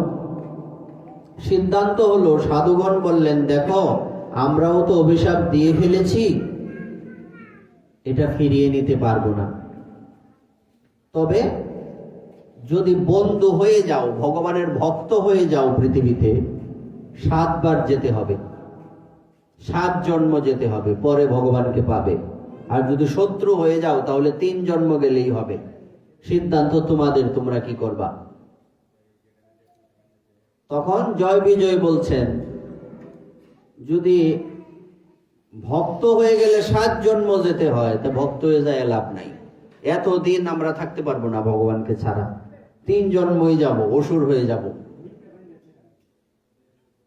সিদ্ধান্ত হলো, সাধুগণ বললেন, দেখো আমরাও তো অভিশাপ দিয়ে ফেলেছি, এটা ফিরিয়ে নিতে পারবো না। তবে যদি বন্ধু হয়ে যাও, ভগবানের ভক্ত হয়ে যাও, পৃথিবীতে 7 বার যেতে হবে, 7 জন্ম যেতে হবে, পরে ভগবানকে পাবে। আর যদি শত্রু হয়ে যাও, তাহলে 3 জন্ম গেলেই হবে। সিদ্ধান্ত তোমাদের, তোমরা কি করবা? তখন জয় বিজয় বলছেন, যদি ভক্ত হয়ে গেলে 7 জন্ম যেতে হয়, তা ভক্ত হয়ে যায় লাভ নাই। এতদিন আমরা থাকতে পারবো না ভগবানকে ছাড়া, 3 জন্মই যাব, অসুর হয়ে যাব।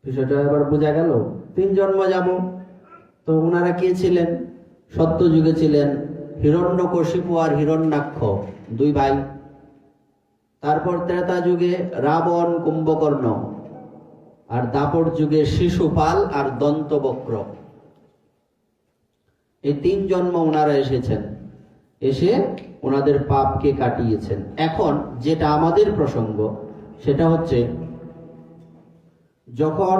বিষয়টা এবার বোঝা গেল। 3 জন্ম যাব। তো ওনারা কে ছিলেন? সত্য যুগে ছিলেন হিরণ্যকশিপু আর হিরণ্যাক্ষ, 2 ভাই। তারপর ত্রেতা যুগে রাবণ কুম্ভকর্ণ, আর দাপর যুগে শিশুপাল আর দন্তবক্র। এই 3 জন্ম ওনারা এসেছেন, এসে ওনাদের পাপকে কাটিয়েছেন। এখন যেটা আমাদের প্রসঙ্গ, সেটা হচ্ছে যখন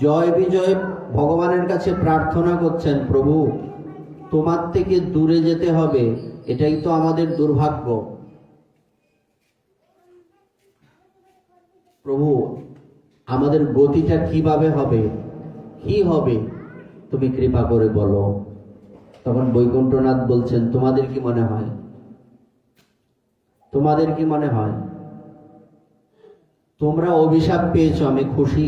জয় বিজয় ভগবানের কাছে প্রার্থনা করছেন, প্রভু তোমার থেকে দূরে যেতে হবে, এটাই তো আমাদের দুর্ভাগ্য। প্রভু আমাদের গতিটা কিভাবে হবে, কি হবে, তুমি কৃপা করে বলো। তখন বৈকুণ্ঠনাথ বলছেন, তোমাদের কি মনে হয়? তোমাদের কি মনে হয়? তোমরা অভিশাপ পেয়েছো, আমি খুশি,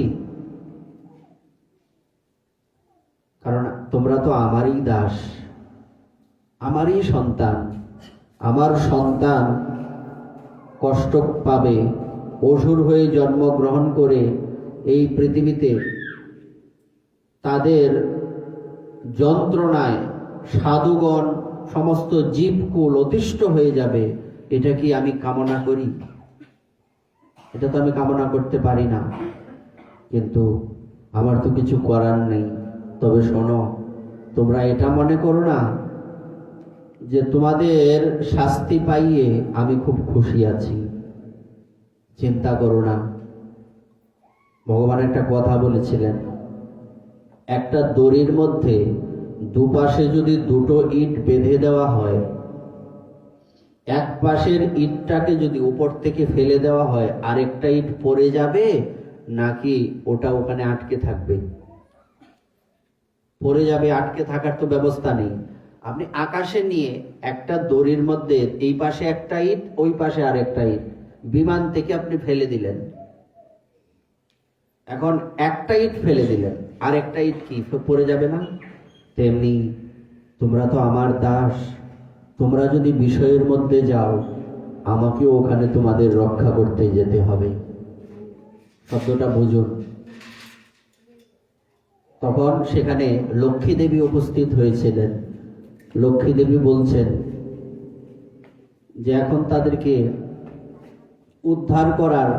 কারণ তোমরা তো আমারই দাস, আমারই সন্তান। আমার সন্তান কষ্ট পাবে, অসুর হয়ে জন্মগ্রহণ করে এই পৃথিবীতে তাদের যন্ত্রণায় সাধুগণ সমস্ত জীবকুল অতিষ্ঠ হয়ে যাবে, এটা কি আমি কামনা করি? এটা তো আমি কামনা করতে পারি না, কিন্তু আমার তো কিছু করার নেই। তবে শোনো, তোমরা এটা মনে করো না যে তোমাদের শাস্তি পাইয়ে আমি খুব খুশি আছি, চিন্তা করো না। ভগবান একটা কথা বলেছিলেন, একটা দড়ির মধ্যে দুপাশে যদি 2টো ইট বেঁধে দেওয়া হয়, এক পাশের ইটটাকে যদি উপর থেকে ফেলে দেওয়া হয়, আরেকটা ইট পড়ে যাবে নাকি ওটা ওখানে আটকে থাকবে? পড়ে যাবে, আটকে থাকার তো ব্যবস্থা নেই। আপনি আকাশে নিয়ে একটা দড়ির মধ্যে এই পাশে একটা ইট, ওই পাশে আরেকটা ইট, বিমান থেকে আপনি ফেলে দিলেন। এখন একটা ইট ফেলে দিলেন, আরেকটা ইট কি পড়ে যাবে না? তেমনি তোমরা তো আমার দাস, তোমরা যদি বিষয়ের মধ্যে যাও, আমাকেও ওখানে তোমাদের রক্ষা করতে যেতে হবে। শব্দটা বুঝুন। তখন সেখানে লক্ষ্মী দেবী উপস্থিত হয়েছিলেন। লক্ষ্মী দেবী বলছেন যে এখন তাদেরকে উদ্ধার করার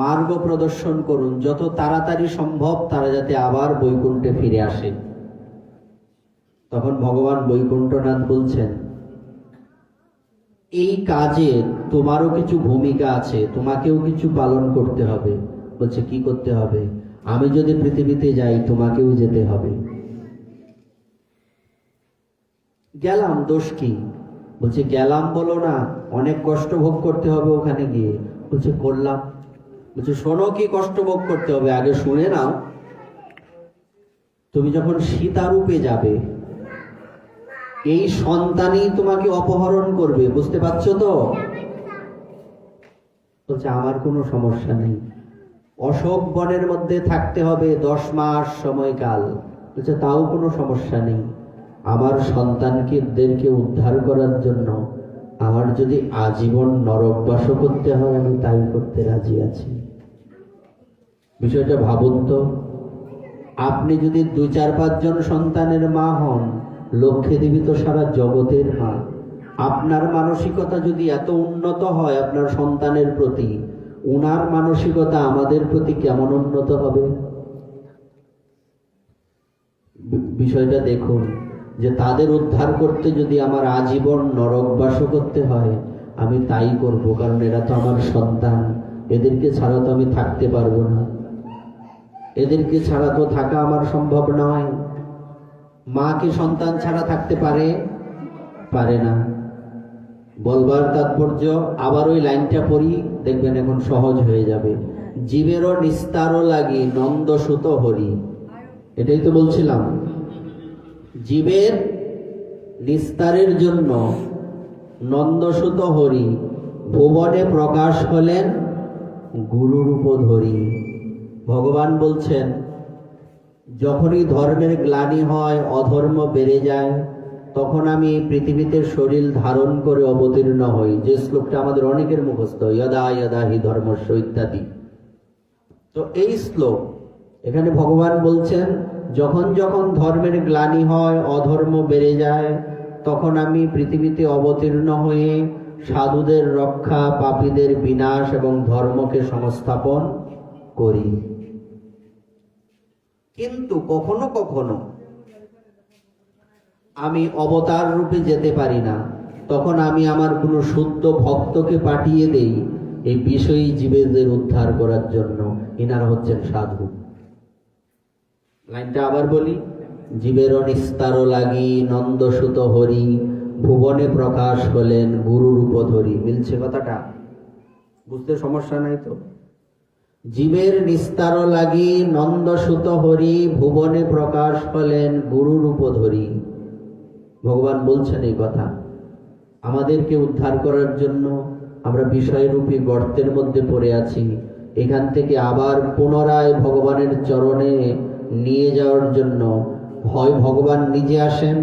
মার্গ প্রদর্শন করুন, যত তাড়াতাড়ি সম্ভব তারা যাতে আবার বৈকুণ্ঠে ফিরে আসে। তখন ভগবান বৈকুণ্ঠনাথ বলছেন, এই কাজে তোমারও কিছু ভূমিকা আছে, তোমাকেও কিছু পালন করতে হবে। বলছে কি করতে হবে? আমি যদি পৃথিবীতে যাই তোমাকেও যেতে হবে। গেলাম, দোষ কি? বলছে গেলাম বলো না, অনেক কষ্ট ভোগ করতে হবে ওখানে গিয়ে। বলছে করলাম। বলছে শোনো কি কষ্ট ভোগ করতে হবে, আগে শুনে নাও। তুমি যখন সীতারূপে যাবে, এই সন্তানই তোমাকে অপহরণ করবে, বুঝতে পারছো তো? বলছে আমার কোনো সমস্যা নেই, অশোক বনের মধ্যে থাকতে হবে 10 মাস সময়কাল। বলছে তাও কোনো সমস্যা নেই, আমার সন্তানদেরকে উদ্ধার করার জন্য আমার যদি আজীবন নরকবাস করতে হয় আমি তাই করতে রাজি আছি। বিষয়টা ভাবুন তো, আপনি যদি 2-4-5 জন সন্তানের মা হন, লক্ষ্মী দেবী তো সারা জগতের মা। আপনার মানসিকতা যদি এত উন্নত হয় আপনার সন্তানের প্রতি, উনার মানসিকতা আমাদের প্রতি কেমন উন্নত হবে? বিষয়টা দেখুন, যে তাদের উদ্ধার করতে যদি আমার আজীবন নরকবাস করতে হয় আমি তাই করব, কারণ এরা তো আমার সন্তান, এদেরকে ছাড়া তো আমি থাকতে পারবো না, এদেরকে ছাড়া তো থাকা আমার সম্ভব নয়। মা কি সন্তান ছাড়া থাকতে পারে? পারে না। বলবার তাৎপর্য, আবার ওই লাইনটা পড়ি, দেখবেন এখন সহজ হয়ে যাবে। জীবেরও নিস্তারও লাগি নন্দসুত হরি। এটাই তো বলছিলাম, জীবের নিস্তারের জন্য নন্দসুত হরি ভুবনে প্রকাশ হলেন গুরুরূপ ধরি। ভগবান বলছেন যখনই ধর্মের গ্লানি হয়, অধর্ম বেড়ে যায়, তখন আমি পৃথিবীতে শরীর ধারণ করে অবতীর্ণ হই। যে শ্লোকটা আমাদের অনেকের মুখস্থ, যদা যদা হি ধর্মস্য ইত্যাদি। তো এই শ্লোক এখানে ভগবান বলছেন যখন যখন ধর্মের গ্লানি হয়, অধর্ম বেড়ে যায়, তখন আমি পৃথিবীতে অবতীর্ণ হয়ে সাধুদের রক্ষা, পাপীদের বিনাশ এবং ধর্মকে সংস্থাপন করি। কিন্তু কখনো কখনো আমি অবতার রূপে যেতে পারি না, তখন আমি আমার কোনো শুদ্ধ ভক্তকে পাঠিয়ে দেই এই বিষয়ী জীবেদের উদ্ধার করার জন্য। ইনারা হচ্ছেন সাধু। লাইনটা আবার বলি, জীবের নিস্তার লাগি নন্দসুত হরি ভুবনে প্রকাশ হলেন গুরুরূপ ধরি। মিলছে কথাটা? বুঝতে সমস্যা নাই তো? জীবের নিস্তার লাগি নন্দসুত হরি ভুবনে প্রকাশ হলেন গুরুরূপ ধরি। ভগবান বলছেন এই কথা আমাদেরকে উদ্ধার করার জন্য। আমরা বিষয়রূপী গর্তের মধ্যে পড়ে আছি, এখান থেকে আবার পুনরায় ভগবানের চরণে নিয়ে যাওয়ার জন্য হয় ভগবান নিজে আসেন,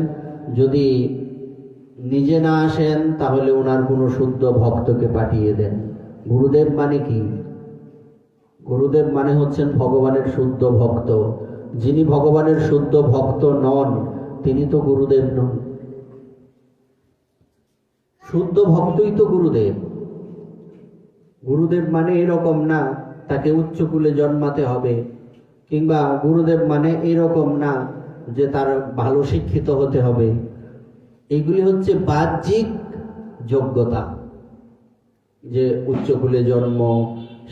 যদি নিজে না আসেন তাহলে ওনার কোনো শুদ্ধ ভক্তকে পাঠিয়ে দেন। গুরুদেব মানে কি? গুরুদেব মানে হচ্ছেন ভগবানের শুদ্ধ ভক্ত। যিনি ভগবানের শুদ্ধ ভক্ত নন তিনি তো গুরুদেব নন। শুদ্ধ ভক্তই তো গুরুদেব। গুরুদেব মানে এরকম না তাকে উচ্চকুলে জন্মাতে হবে, কিংবা গুরুদেব মানে এরকম না যে তার ভালো শিক্ষিত হতে হবে। এগুলি হচ্ছে বাহ্যিক যোগ্যতা, যে উচ্চকুলে জন্ম,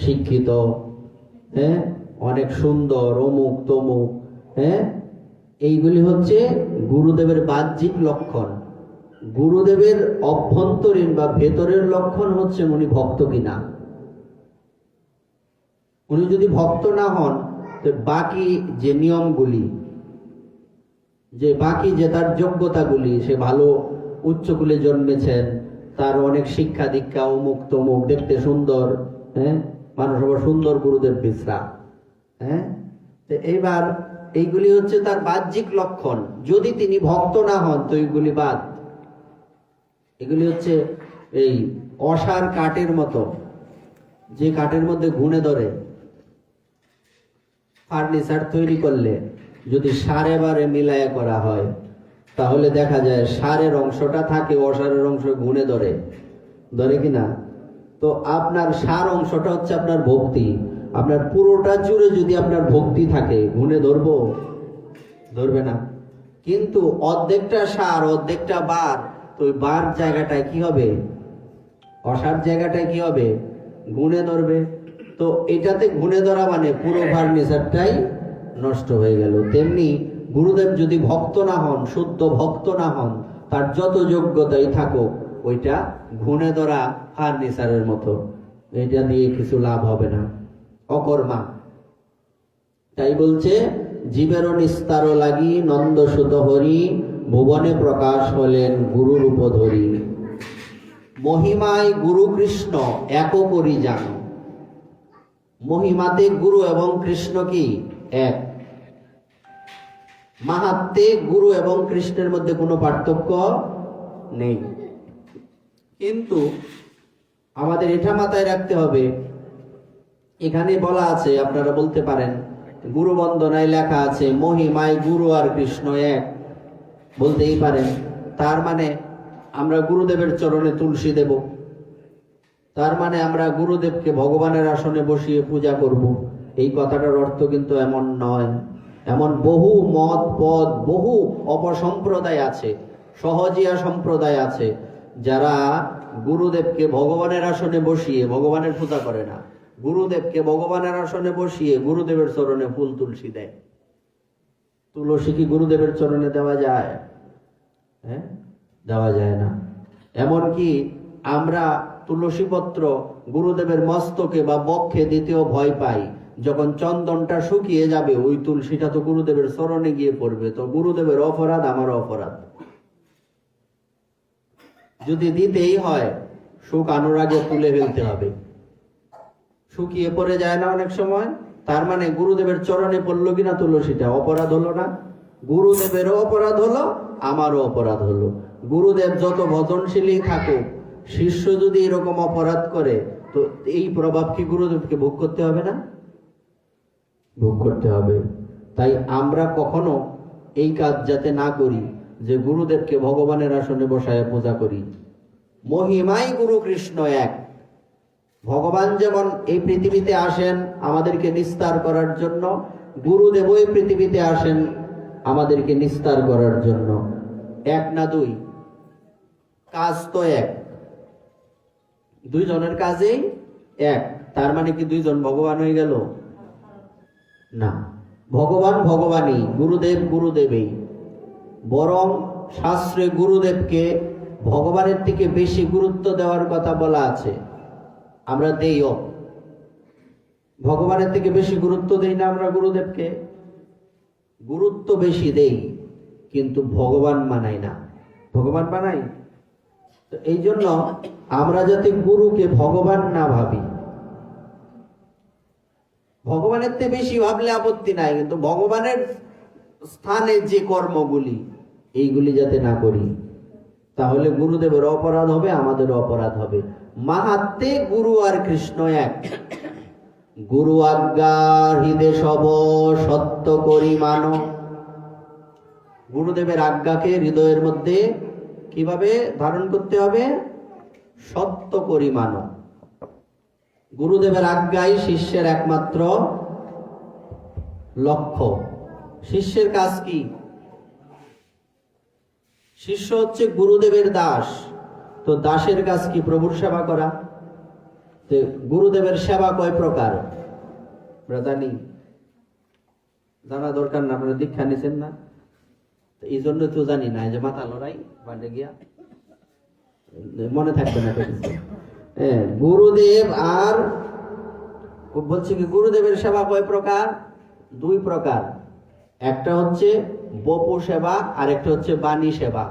শিক্ষিত, অনেক সুন্দর, অমুক তমুক, এইগুলি হচ্ছে গুরুদেবের বাহ্যিক লক্ষণ। গুরুদেবের অভ্যন্তরীণ বা ভেতরের লক্ষণ হচ্ছে উনি ভক্ত কিনা। উনি যদি ভক্ত না হন তো বাকি যে নিয়মগুলি, যে বাকি যে তার যোগ্যতাগুলি, সে ভালো উচ্চকুলে জন্মেছেন, তার অনেক শিক্ষা দীক্ষা, অমুক তমুক, দেখতে সুন্দর, মানুষ আবার সুন্দর গুরুদেব বিশ্রা, তো এইবার এইগুলি হচ্ছে তার বাহ্যিক লক্ষণ। যদি তিনি ভক্ত না হন তো এইগুলি বাদ। এগুলি হচ্ছে এই অসার কাঠের মতো, যে কাঠের মধ্যে ঘুণে ধরে। ফার্নিচার তৈরি করলে যদি সারে বারে মিলায়া করা হয় তাহলে দেখা যায় সারের অংশটা থাকে, অসারের অংশ ঘুণে ধরে, ধরে কিনা? তো আপনার সার অংশটা হচ্ছে আপনার ভক্তি। আপনার পুরোটা জুড়ে যদি আপনার ভক্তি থাকে, ঘুণে ধরবো? ধরবে না। কিন্তু অর্ধেকটা সার অর্ধেকটা বার, তো ওই বার জায়গাটায় কি হবে? অসার জায়গাটায় কি হবে? গুণে ধরবে। তো এটাতে গুণে ধরা মানে পুরো ফার্নিচারটাই নষ্ট হয়ে গেল। তেমনি গুরুদেব যদি ভক্ত না হন, শুদ্ধ ভক্ত না হন, তার যত যোগ্যতাই থাকুক, ওইটা গুণে ধরা ফার্নিচারের মতো, এটা দিয়ে কিছু লাভ হবে না, অকর্মা। তাই বলছে, জীবেরও নিস্তার লাগি নন্দসুত হরি, ভুবনে প্রকাশ হলেন গুরু রূপ ধরি। মহিমায় গুরু কৃষ্ণ এক করি জানো। মহিমাতে গুরু এবং কৃষ্ণ কি এক। মাহাত্ম্যে গুরু এবং কৃষ্ণের মধ্যে কোনো পার্থক্য নেই। কিন্তু আমাদের এটা মাথায় রাখতে হবে, এখানে বলা আছে, আপনারা বলতে পারেন গুরু বন্দনায় লেখা আছে মহিমায় গুরু আর কৃষ্ণ এক, বলতেই পারেন তার মানে আমরা গুরুদেবের চরণে তুলসী দেব, তার মানে আমরা গুরুদেবকে ভগবানের আসনে বসিয়ে পূজা করব। এই কথাটার অর্থ কিন্তু এমন নয়। এমন বহু মত পদ, বহু অপসম্প্রদায় আছে, সহজিয়া সম্প্রদায় আছে, যারা গুরুদেবকে ভগবানের আসনে বসিয়ে ভগবানের পূজা করে না, গুরুদেবকে ভগবানের আসনে বসিয়ে গুরুদেবের চরণে ফুল তুলসী দেয়। তুলসী কি গুরুদেবের চরণে দেওয়া যায়? হ্যাঁ, দেওয়া যায় না। এমনকি আমরা তুলসী পত্র গুরুদেবের মস্তকে বা বক্ষে দিতেও ভয় পাই। যখন চন্দনটা শুকিয়ে যাবে, ওই তুলসীটা তো গুরুদেবের চরণে গিয়ে পড়বে, তো গুরুদেবের অপরাধ, আমার অপরাধ। যদি দিতেই হয়, সুখ অনুরাগে তুলে ফেলতে হবে। শুকিয়ে পড়ে যায় না অনেক সময়, তার মানে গুরুদেবের চরণে পড়লো কিনা তুলসীটা, অপরাধ হলো না? গুরুদেবেরও অপরাধ হলো, আমারও অপরাধ হলো। গুরুদেব যত ভজনশীলই থাকুক, শিষ্য যদি এরকম অপরাধ করে, তো এই প্রভাব কি গুরুদেবকে ভোগ করতে হবে না? ভোগ করতে হবে। তাই আমরা কখনো এই কাজ যাতে না করি, যে গুরুদেবকে ভগবানের আসনে বসায় পূজা করি। মহিমাই গুরু কৃষ্ণ এক। ভগবান যেমন এই পৃথিবীতে আসেন আমাদেরকে নিস্তার করার জন্য, গুরুদেবও এই পৃথিবীতে আসেন আমাদেরকে নিস্তার করার জন্য। এক না দুই, কাজ তো এক, দুইজনের কাজেই এক। তার মানে কি দুইজন ভগবান হয়ে গেল? না, ভগবান ভগবানই, গুরুদেব গুরুদেবই। বরং শাস্ত্রে গুরুদেবকে ভগবানের থেকে বেশি গুরুত্ব দেওয়ার কথা বলা আছে। আমরা দেইও, ভগবানের থেকে বেশি গুরুত্ব দেই না আমরা গুরুদেবকে? গুরুত্ব বেশি দেই, কিন্তু ভগবান মানাই না। ভগবান মানাই? তো এই জন্য আমরা যাতে গুরুকে ভগবান না ভাবি, ভগবানের থেকে বেশি ভাবলে আপত্তি নাই, কিন্তু ভগবানের স্থানে যে কর্মগুলি, এইগুলি যাতে না করি, তাহলে গুরুদেবের অপরাধ হবে, আমাদের অপরাধ হবে। মাহাত্ম্যে গুরু আর কৃষ্ণ এক। গুরু আজ্ঞা হৃদে সব সত্য করি মানো। গুরুদেবের আজ্ঞাকে হৃদয়ের মধ্যে কিভাবে ধারণ করতে হবে? সত্য করি মানো। গুরুদেবের আজ্ঞাই শিষ্যের একমাত্র লক্ষ্য। শিষ্যের কাজ কি? শিষ্য হচ্ছে গুরুদেবের দাস। তো দাসের কাজ কি? প্রভুর সেবা করা। গুরুদেবের সেবা কয় প্রকার জানি? জানা দরকার না, আপনারা দীক্ষা নিছেন না, এই জন্য তো জানি না, যে মাথা লড়াই বাড়ে গিয়া মনে থাকবে না। গুরুদেব আর বলছে কি, গুরুদেবের সেবা কয় প্রকার? দুই প্রকার। একটা হচ্ছে বপু সেবা, আর একটা হচ্ছে বাণী সেবা।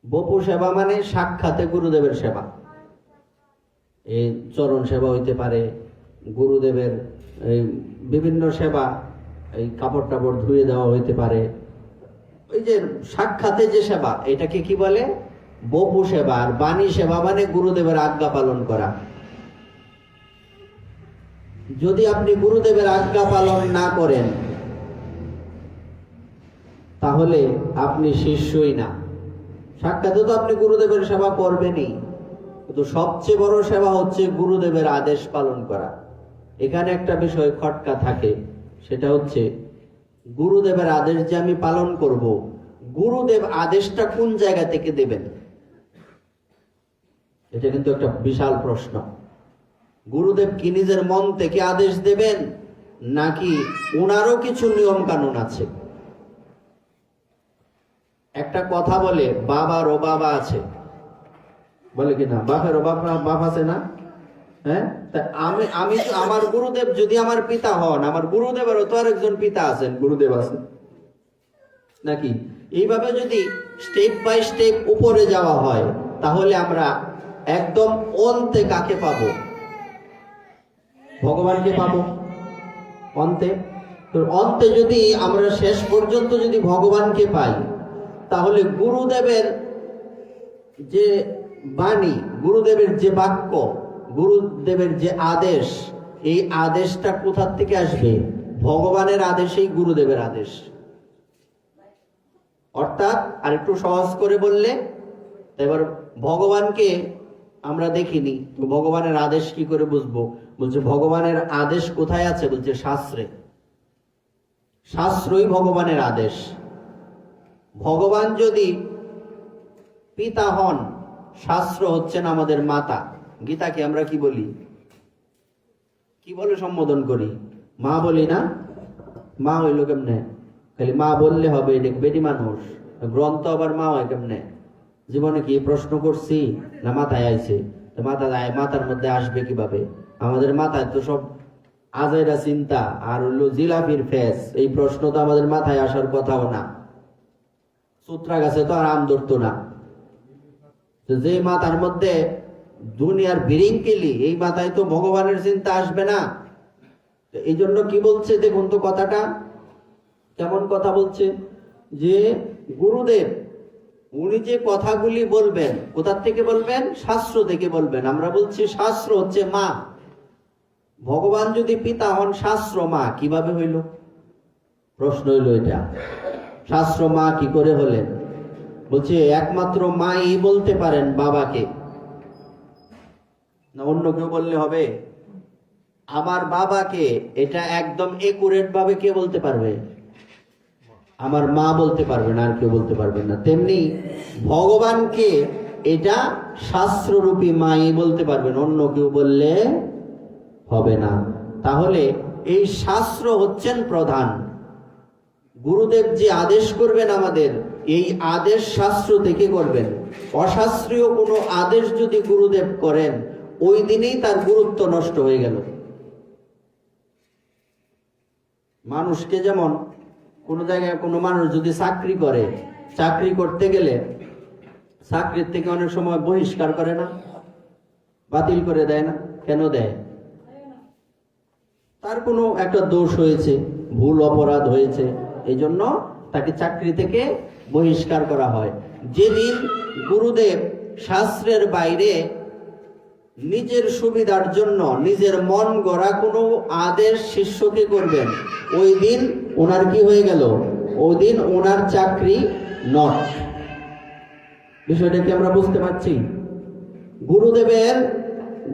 বপু সেবা মানে সাক্ষাতে গুরুদেবের সেবা। এই চরণ সেবা হইতে পারে, গুরুদেবের এই বিভিন্ন সেবা, এই কাপড় টাপড় ধুয়ে দেওয়া হইতে পারে। ওই যে সাক্ষাতে যে সেবা, এটাকে কি বলে? বপু সেবা। আর বাণী সেবা মানে গুরুদেবের আজ্ঞা পালন করা। যদি আপনি গুরুদেবের আজ্ঞা পালন না করেন, তাহলে আপনি শিষ্যই না। সাক্ষাতে তো আপনি গুরুদেবের সেবা করবেনই, কিন্তু সবচেয়ে বড় সেবা হচ্ছে গুরুদেবের আদেশ পালন করা। এখানে একটা বিষয় খটকা থাকে, সেটা হচ্ছে গুরুদেবের আদেশ যে আমি পালন করব, গুরুদেব আদেশটা কোন জায়গা থেকে দেবেন? এটা কিন্তু একটা বিশাল প্রশ্ন। গুরুদেব কি নিজের মন থেকে আদেশ দেবেন, নাকি ওনারও কিছু নিয়ম কানুন আছে? একটা কথা বলে, বাবারও বাবা আছে, বলে কিনা? বাপেরও বাপ আছে না? হ্যাঁ, তা আমি আমার গুরুদেব যদি আমার পিতা হন, আমার গুরুদেবেরও তো আরেকজন পিতা আছেন, গুরুদেব আছেন নাকি? এইভাবে যদি স্টেপ বাই স্টেপ উপরে যাওয়া হয়, তাহলে আমরা একদম অন্তে কাকে পাবো? ভগবানকে পাবো অন্তে। তো অন্তে যদি আমরা শেষ পর্যন্ত যদি ভগবানকে পাই, তাহলে গুরুদেবের যে বাণী, গুরুদেবের যে বাক্য, গুরুদেবের যে আদেশ, এই আদেশটা কোথা থেকে আসবে? ভগবানের আদেশেই গুরুদেবের আদেশ। অর্থাৎ আর একটু সহজ করে বললে, এবার ভগবানকে আমরা দেখিনি, তো ভগবানের আদেশ কি করে বুঝবো? বলছে ভগবানের আদেশ কোথায় আছে? বলছে শাস্ত্রে। শাস্ত্রই ভগবানের আদেশ। ভগবান যদি পিতা হন, শাস্ত্র হচ্ছেন আমাদের মাতা। গীতাকে আমরা কি বলি? কি বলে সম্বোধন করি? মা বলি না? মা হইল কেমনে? খালি মা বললে হবে? এটা বেটি মানুষ, গ্রন্থ আবার মা হয় কেমনে? জীবনে কি প্রশ্ন করছি না মাথায় আইছে? মাথার মধ্যে আসবে কিভাবে? আমাদের মাথায় তো সব আজাইরা চিন্তা আর হইলো জিলাপির ফেস। এই প্রশ্ন তো আমাদের মাথায় আসার কথাও না। সূত্রা গাছে তো আর আম ধরতো না। যে মাথার মধ্যে দুনিয়ার বিরিঙ্কিলি, এই মাথায় তো ভগবানের চিন্তা আসবে না। এই জন্য কি বলছে দেখুন তো কথাটা কেমন কথা বলছে, যে গুরুদেব উনি যে কথাগুলি বলবেন, কোথা থেকে বলবেন? শাস্ত্র থেকে বলবেন। আমরা বলছি শাস্ত্র হচ্ছে মা। ভগবান যদি পিতা হন, শাস্ত্র মা কিভাবে হইল? প্রশ্ন হইল এটা। শাস্ত্র মা কি করে হলেন? বলছে একমাত্র মাই বলতে পারেন বাবাকে, না অন্য কেউ বললে হবে? আমার বাবাকে এটা একদম একুরেট ভাবে কে বলতে পারবে? আমার মা বলতে পারবে না, আর কেউ বলতে পারবে না। তেমনি ভগবানকে এটা শাস্ত্ররূপী মাই বলতে পারবেন, অন্য কেউ বললে হবে না। তাহলে এই শাস্ত্র হচ্ছেন প্রধান। গুরুদেব যে আদেশ করবেন আমাদের, এই আদেশ শাস্ত্র থেকে করবেন। অশাস্ত্রীয় কোনো আদেশ যদি গুরুদেব করেন, ওই দিনেই তার গুরুত্ব নষ্ট হয়ে গেল। মানুষকে যেমন কোনো জায়গায় কোনো মানুষ যদি চাকরি করে, চাকরি করতে গেলে চাকরির থেকে অনেক সময় বহিষ্কার করে না, বাতিল করে দেয় না? কেন দেয়? তার কোনো একটা দোষ হয়েছে, ভুল অপরাধ হয়েছে, এই জন্য তাকে চাকরি থেকে বহিষ্কার করা হয়। যেদিন গুরুদেব শাস্ত্রের বাইরে নিজের সুবিধার জন্য নিজের মন গড়া কোনো আদেশ শিষ্যকে করবেন, ওই দিন ওনার কি হয়ে গেল? ওই দিন ওনার চাকরি নট। বিষয়টা কি আমরা বুঝতে পারছি? গুরুদেবের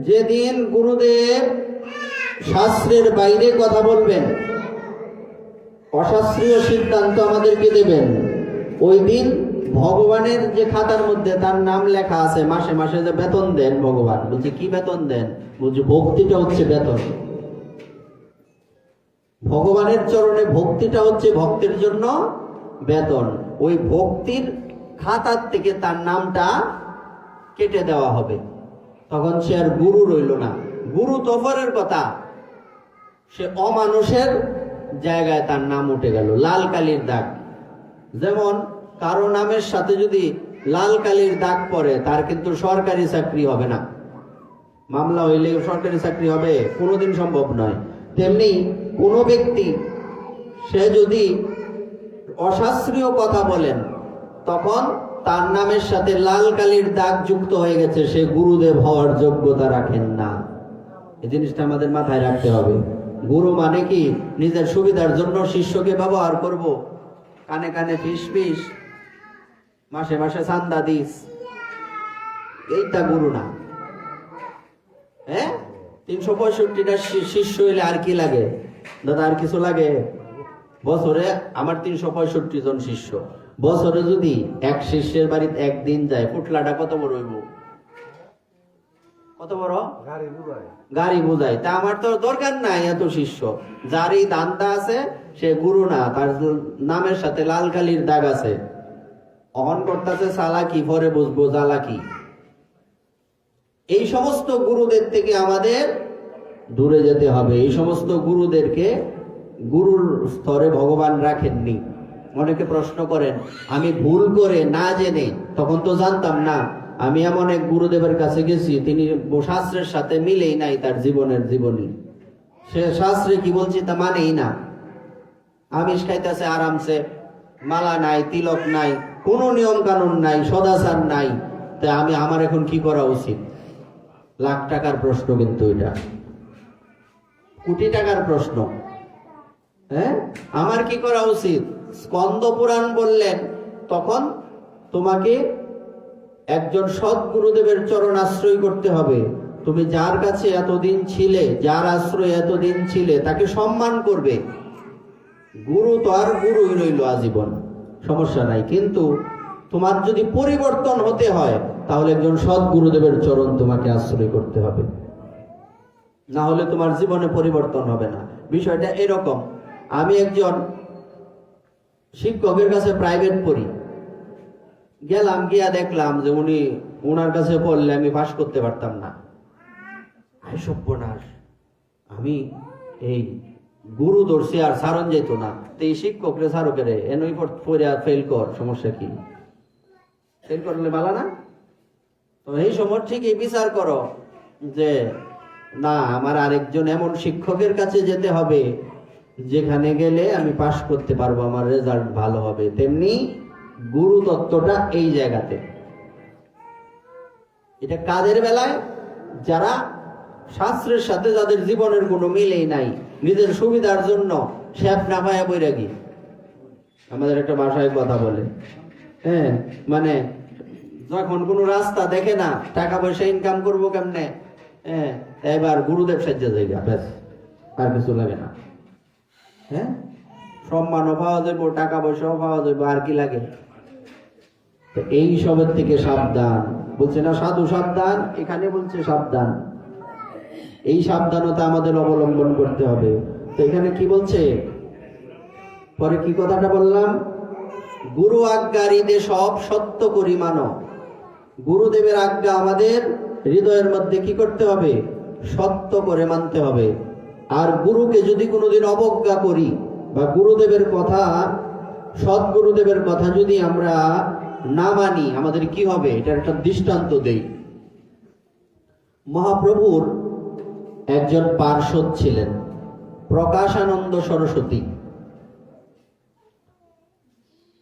যেদিন গুরুদেব শাস্ত্রের বাইরে কথা বলবেন, অশাস্ত্রীয় সিদ্ধান্ত আমাদেরকে দেবেন, ওই দিন ভগবানের যে খাতার মধ্যে তার নাম লেখা আছে, মাসে মাসে যে বেতন দেন ভগবান, বলছে কি বেতন দেন? বলছে ভক্তিটা হচ্ছে বেতন। ভগবানের চরণে ভক্তিটা হচ্ছে ভক্তের জন্য বেতন। ওই ভক্তির খাতার থেকে তার নামটা কেটে দেওয়া হবে। তখন সে আর গুরু রইল না। গুরু তফরের কথা, সে অমানুষের জায়গায় তার নাম উঠে গেল, লাল কালির দাগ। যেমন কারো নামের সাথে যদি লাল কালির দাগ পড়ে, তার কিন্তু সরকারি চাকরি হবে না। মামলা হইলে সরকারি চাকরি হবে? কোনোদিন সম্ভব নয়। তেমনি কোনো ব্যক্তি সে যদি অশাস্ত্রীয় কথা বলেন, তখন তার নামের সাথে লাল কালির দাগ যুক্ত হয়ে গেছে, সে গুরুদেব হওয়ার যোগ্যতা রাখেন না। এই জিনিসটা আমাদের মাথায় রাখতে হবে। গুরু মানে কি নিজের সুবিধার জন্য শিষ্যকে ব্যবহার করব, কানে কানে ফিস ফিস, মাসে মাসে চান্দা দিস, এইটা গুরু না। হ্যাঁ, 365টা শিষ্য হইলে আর কি লাগে দাদা? আর কিছু লাগে? বছরে আমার 365 জন শিষ্য, বছরে যদি এক শিষ্যের বাড়িতে একদিন যায়, পুটলাটা কত বড় হইব? কত বড় গাড়ি বুঝায়। তা আমার তো দরকার নাই এত শিষ্য, যারই দান্তা আছে সে গুরু না, তার নামের সাথে লাল কালির দাগ আছে, অহন করতেছে চালাকি, পরে বুঝবো জ্বালাকি। এই সমস্ত গুরুদের থেকে আমাদের দূরে যেতে হবে। এই সমস্ত গুরুদেরকে গুরুর স্তরে ভগবান রাখেননি। অনেকে প্রশ্ন করেন, আমি ভুল করে না জেনে, তখন তো জানতাম না, আমি এমন এক গুরুদেবের কাছে গেছি, তিনি শাস্ত্রের সাথে মিলেই নাই তার জীবনের জীবনী, সে শাস্ত্রে কি বলছি তা মানেই না, আমিষ খাইতেছে আরামসে, মালা নাই, তিলক নাই, কোনো নিয়ম কানুন নাই, সদাচার নাই। তাই আমার এখন কি করা উচিত? লাখ টাকার প্রশ্ন, কিন্তু এটা কোটি টাকার প্রশ্ন। হ্যাঁ, আমার কি করা উচিত? স্কন্দ পুরাণ বললেন, তখন তোমাকে একজন সৎ গুরুদেবের চরণ আশ্রয় করতে হবে। তুমি যার কাছে এতদিন ছিলে, যার আশ্রয় এতদিন ছিলে, তাকে সম্মান করবে। গুরু তো আর গুরুই রইল আজীবন, সমস্যা নাই। কিন্তু তোমার যদি পরিবর্তন হতে হয়, তাহলে একজন সৎ গুরুদেবের চরণ তোমাকে আশ্রয় করতে হবে, না হলে তোমার জীবনে পরিবর্তন হবে না। বিষয়টা এরকম, আমি একজন শিক্ষকের কাছে প্রাইভেট পড়ি, গেলাম, গিয়া দেখলাম যে ওনার কাছে পড়লে আমি পাস করতে পারতাম না। সর্বনাশ, আমি এই গুরু ধরছি আর সারণ যেত না, তো এই শিক্ষক রে সারকেরে এনই পড়ে ফেল কর, সমস্যা কি? ফেল করলে ভালো না? তো এই সময় ঠিকই বিচার করো যে না, আমার আরেকজন এমন শিক্ষকের কাছে যেতে হবে যেখানে গেলে আমি পাস করতে পারবো, আমার রেজাল্ট ভালো হবে। তেমনি গুরু তত্ত্বটা এই জায়গাতে। এটা কাদের বেলায়? যারা শাস্ত্রের সাথে যাদের জীবনের কোনো মিলেই নাই, নিজের সুবিধার জন্য শ্যাপ না পায়া বৈরাগী, আমাদের একটা ভাষায় কথা বলে, হ্যাঁ, মানে যখন কোনো রাস্তা দেখে না, টাকা পয়সা ইনকাম করবো কেমনে, হ্যাঁ, এবার গুরুদেব সাহায্য জায়গা, ব্যাস, আর কিছু লাগে না। হ্যাঁ, সম্মানও পাওয়া যাবে, টাকা পয়সাও পাওয়া যাবে, আর কি লাগে? এই সবের থেকে সাবধান। বলছে না সাধু সাবধান, এখানে বলছে সাবধান। এই সাবধানতা আমাদের অবলম্বন করতে হবে। তো এখানে কি বলছে, পরে কি কথাটা বললাম? গুরু আজ্ঞারিতে সব সত্য করি মানো। গুরুদেবের আজ্ঞা আমাদের হৃদয়ের মধ্যে কি করতে হবে? সত্য করে মানতে হবে। আর গুরুকে যদি কোনোদিন অবজ্ঞা করি, বা গুরুদেবের কথা, সৎ গুরুদেবের কথা যদি আমরা না মানি, আমাদের কি হবে? এটার একটা দৃষ্টান্ত দেই। মহাপ্রভুর একজন পার্ষদ ছিলেন প্রকাশানন্দ সরস্বতী।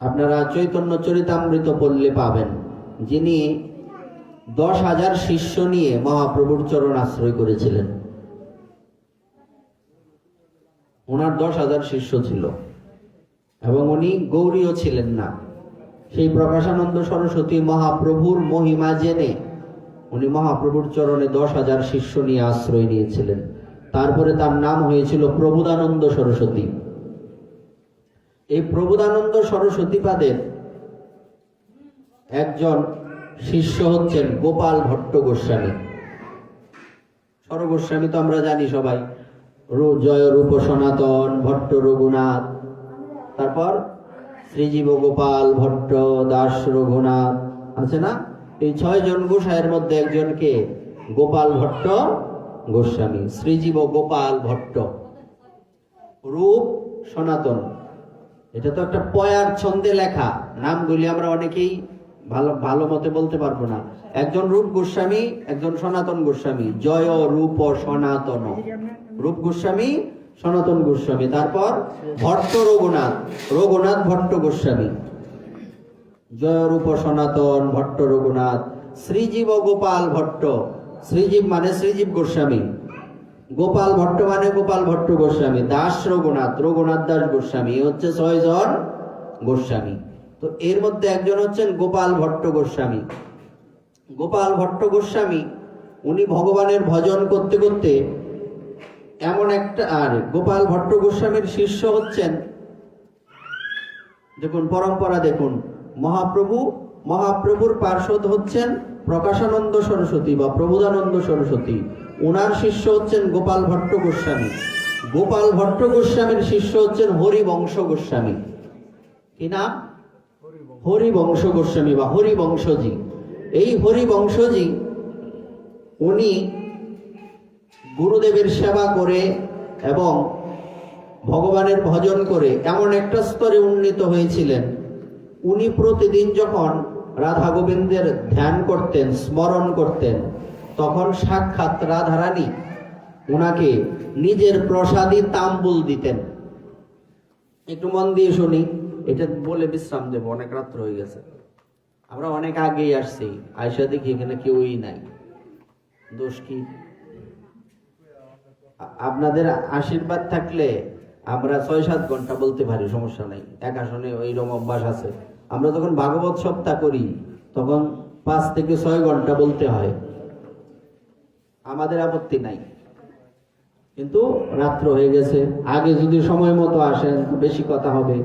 আপনারা চৈতন্য চরিতামৃত পড়লে পাবেন, যিনি 10,000 শিষ্য নিয়ে মহাপ্রভুর চরণ আশ্রয় করেছিলেন। ওনার 10,000 শিষ্য ছিল, এবং উনি গৌরীয় ছিলেন না। সেই প্রকাশানন্দ সরস্বতী মহাপ্রভুর মহিমা জেনে উনি মহাপ্রভুর চরণে 10,000 শিষ্য নিয়ে আশ্রয় নিয়েছিলেন। তারপরে তার নাম হয়েছিল প্রবোধানন্দ সরস্বতী। এই প্রবোধানন্দ সরস্বতী পাদের একজন শিষ্য হচ্ছেন গোপাল ভট্ট গোস্বামী। সরগোস্বামী তো আমরা জানি সবাই, জয় রূপ সনাতন, ভট্ট রঘুনাথ, তারপর শ্রীজীব গোপাল ভট্ট, দাস রঘুনাথ, আছে না? এই 6 জন গোসাইয়ের মধ্যে একজনকে গোপাল ভট্ট গোস্বামী। শ্রীজীব গোপাল ভট্ট, রূপ সনাতন, এটা তো একটা পয়ার ছন্দে লেখা। নামগুলি আমরা অনেকেই ভালো মতে বলতে পারবো না। একজন রূপ গোস্বামী, একজন সনাতন গোস্বামী। জয় রূপ সনাতন, রূপ গোস্বামী, সনাতন গোস্বামী। তারপর ভট্ট রঘুনাথ, রঘুনাথ ভট্ট গোস্বামী। জয় রূপ সনাতন, ভট্ট রঘুনাথ। শ্রীজীব গোপাল ভট্ট, শ্রীজীব মানে শ্রীজীব গোস্বামী, গোপাল ভট্ট মানে গোপাল ভট্ট গোস্বামী। দাস রঘুনাথ, রঘুনাথ দাস গোস্বামী। হচ্ছে 6 জন গোস্বামী। তো এর মধ্যে একজন হচ্ছেন গোপাল ভট্ট গোস্বামী। গোপাল ভট্ট গোস্বামী উনি ভগবানের ভজন করতে করতে এমন একটা, আর গোপাল ভট্ট গোস্বামীর শিষ্য হচ্ছেন, দেখুন পরম্পরা দেখুন, মহাপ্রভু মহাপ্রভুর পার্ষদ হচ্ছেন প্রকাশানন্দ সরস্বতী বা প্রবোধানন্দ সরস্বতী, ওনার শিষ্য হচ্ছেন গোপাল ভট্ট গোস্বামী, গোপাল ভট্ট গোস্বামীর শিষ্য হচ্ছেন হরিবংশ গোস্বামী। কি নাম? হরিবংশ গোস্বামী বা হরিবংশজি। এই হরিবংশজি উনি গুরুদেবের সেবা করে এবং ভগবানের ভজন করে এমন একটা স্তরে উন্নীত হয়েছিলেন, উনি প্রতিদিন যখন রাধা গোবিন্দের ধ্যান করতেন, স্মরণ করতেন, তখন সাক্ষাৎ রাধারানী ওনাকে নিজের প্রসাদী তাম্বুল দিতেন। একটু মন দিয়ে শুনি, এটা বলে বিশ্রাম দেব, অনেক রাত্র হয়ে গেছে। আমরা অনেক আগেই আসছি, আয়সা দেখি এখানে কেউই নাই, দোষ কি? আপনাদের আশীর্বাদ থাকলে আমরা 6-7 ঘন্টা বলতে পারি, সমস্যা নাই। এক আসনে ওইরকম অভ্যাস আছে। আমরা যখন ভাগবত সপ্তাহ করি তখন 5 থেকে 6 ঘন্টা বলতে হয়, আমাদের আপত্তি নাই। কিন্তু রাত্র হয়ে গেছে, আগে যদি সময় মতো আসেন বেশি কথা হবে,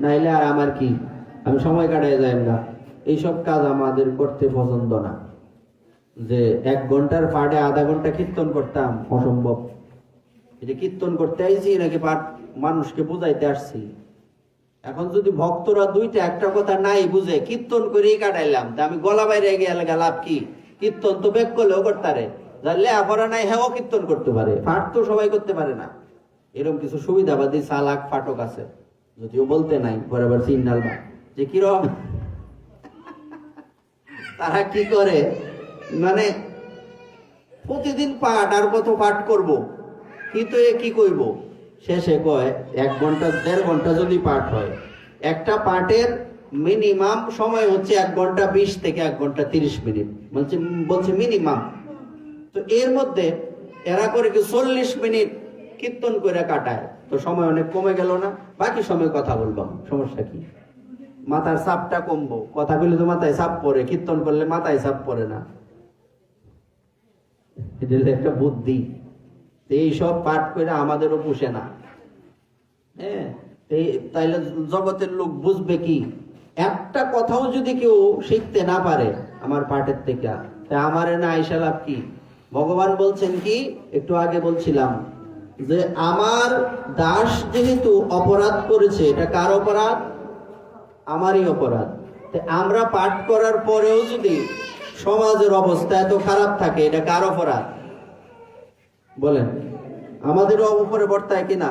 নাইলে আর আমার কি, আমি সময় কাটাই যাই না। এইসব কাজ আমাদের করতে পছন্দ না। যে 1 ঘন্টার পাঠে আধা ঘন্টা কীর্তন করতাম, অসম্ভব। এটা কীর্তন করতে আইছি নাকি পাঠ মানুষকে বুঝাইতে আসছি? এখন যদি ভক্তরা দুইটা একটা কথা নাই বুঝে কীর্তন করেই কাটাইলাম, তা আমি গলা বাইরে গিয়ে লাভ কি? কীর্তন তো বেক করলেও করতারে, জানলে আপরা নাই হ্যাঁ কীর্তন করতে পারে, পাঠ তো সবাই করতে পারে না। এরকম কিছু সুবিধাবাদী চালাক ফাটক আছে, যদিও বলতে নাই, পরে আবার সিগনাল বা যে কিরকম তারা কি করে, মানে প্রতিদিন পাঠ, আর কত পাঠ করব, কিন্তু এ কি কইব, শেষে কয় 1 ঘন্টা 1.5 ঘন্টা যদি পাঠ হয়, একটা পাঠের মিনিমাম সময় হচ্ছে 1 ঘন্টা 20 থেকে 1 ঘন্টা 30 মিনিট, বলছে মিনিমাম। তো এর মধ্যে এরা করে কি 40 মিনিট কীর্তন করে কাটায়, তো সময় অনেক কমে গেল না? বাকি সময় কথা বলবাম, সমস্যা কি? মাথার চাপটা কমবো, কথা বললে তো মাথায় চাপ পড়ে, কীর্তন করলে মাথায় চাপ পড়ে না। এটা একটা বুদ্ধি। এইসব পাঠ করে আমাদেরও পুষে না। হ্যাঁ, তাইলে জগতের লোক বুঝবে কি? একটা কথাও যদি কেউ শিখতে না পারে আমার পাঠের থেকে, তা আমার না আইসা লাভ কি? ভগবান বলছেন কি, একটু আগে বলছিলাম যে আমার দাস যেহেতু অপরাধ করেছে, এটা কার অপরাধ? আমারই অপরাধ। আমরা পাঠ করার পরেও যদি সমাজের অবস্থা এত খারাপ থাকে, এটা কার অপরাধ? বলেন, আমাদেরও উপরে বর্তায় কিনা?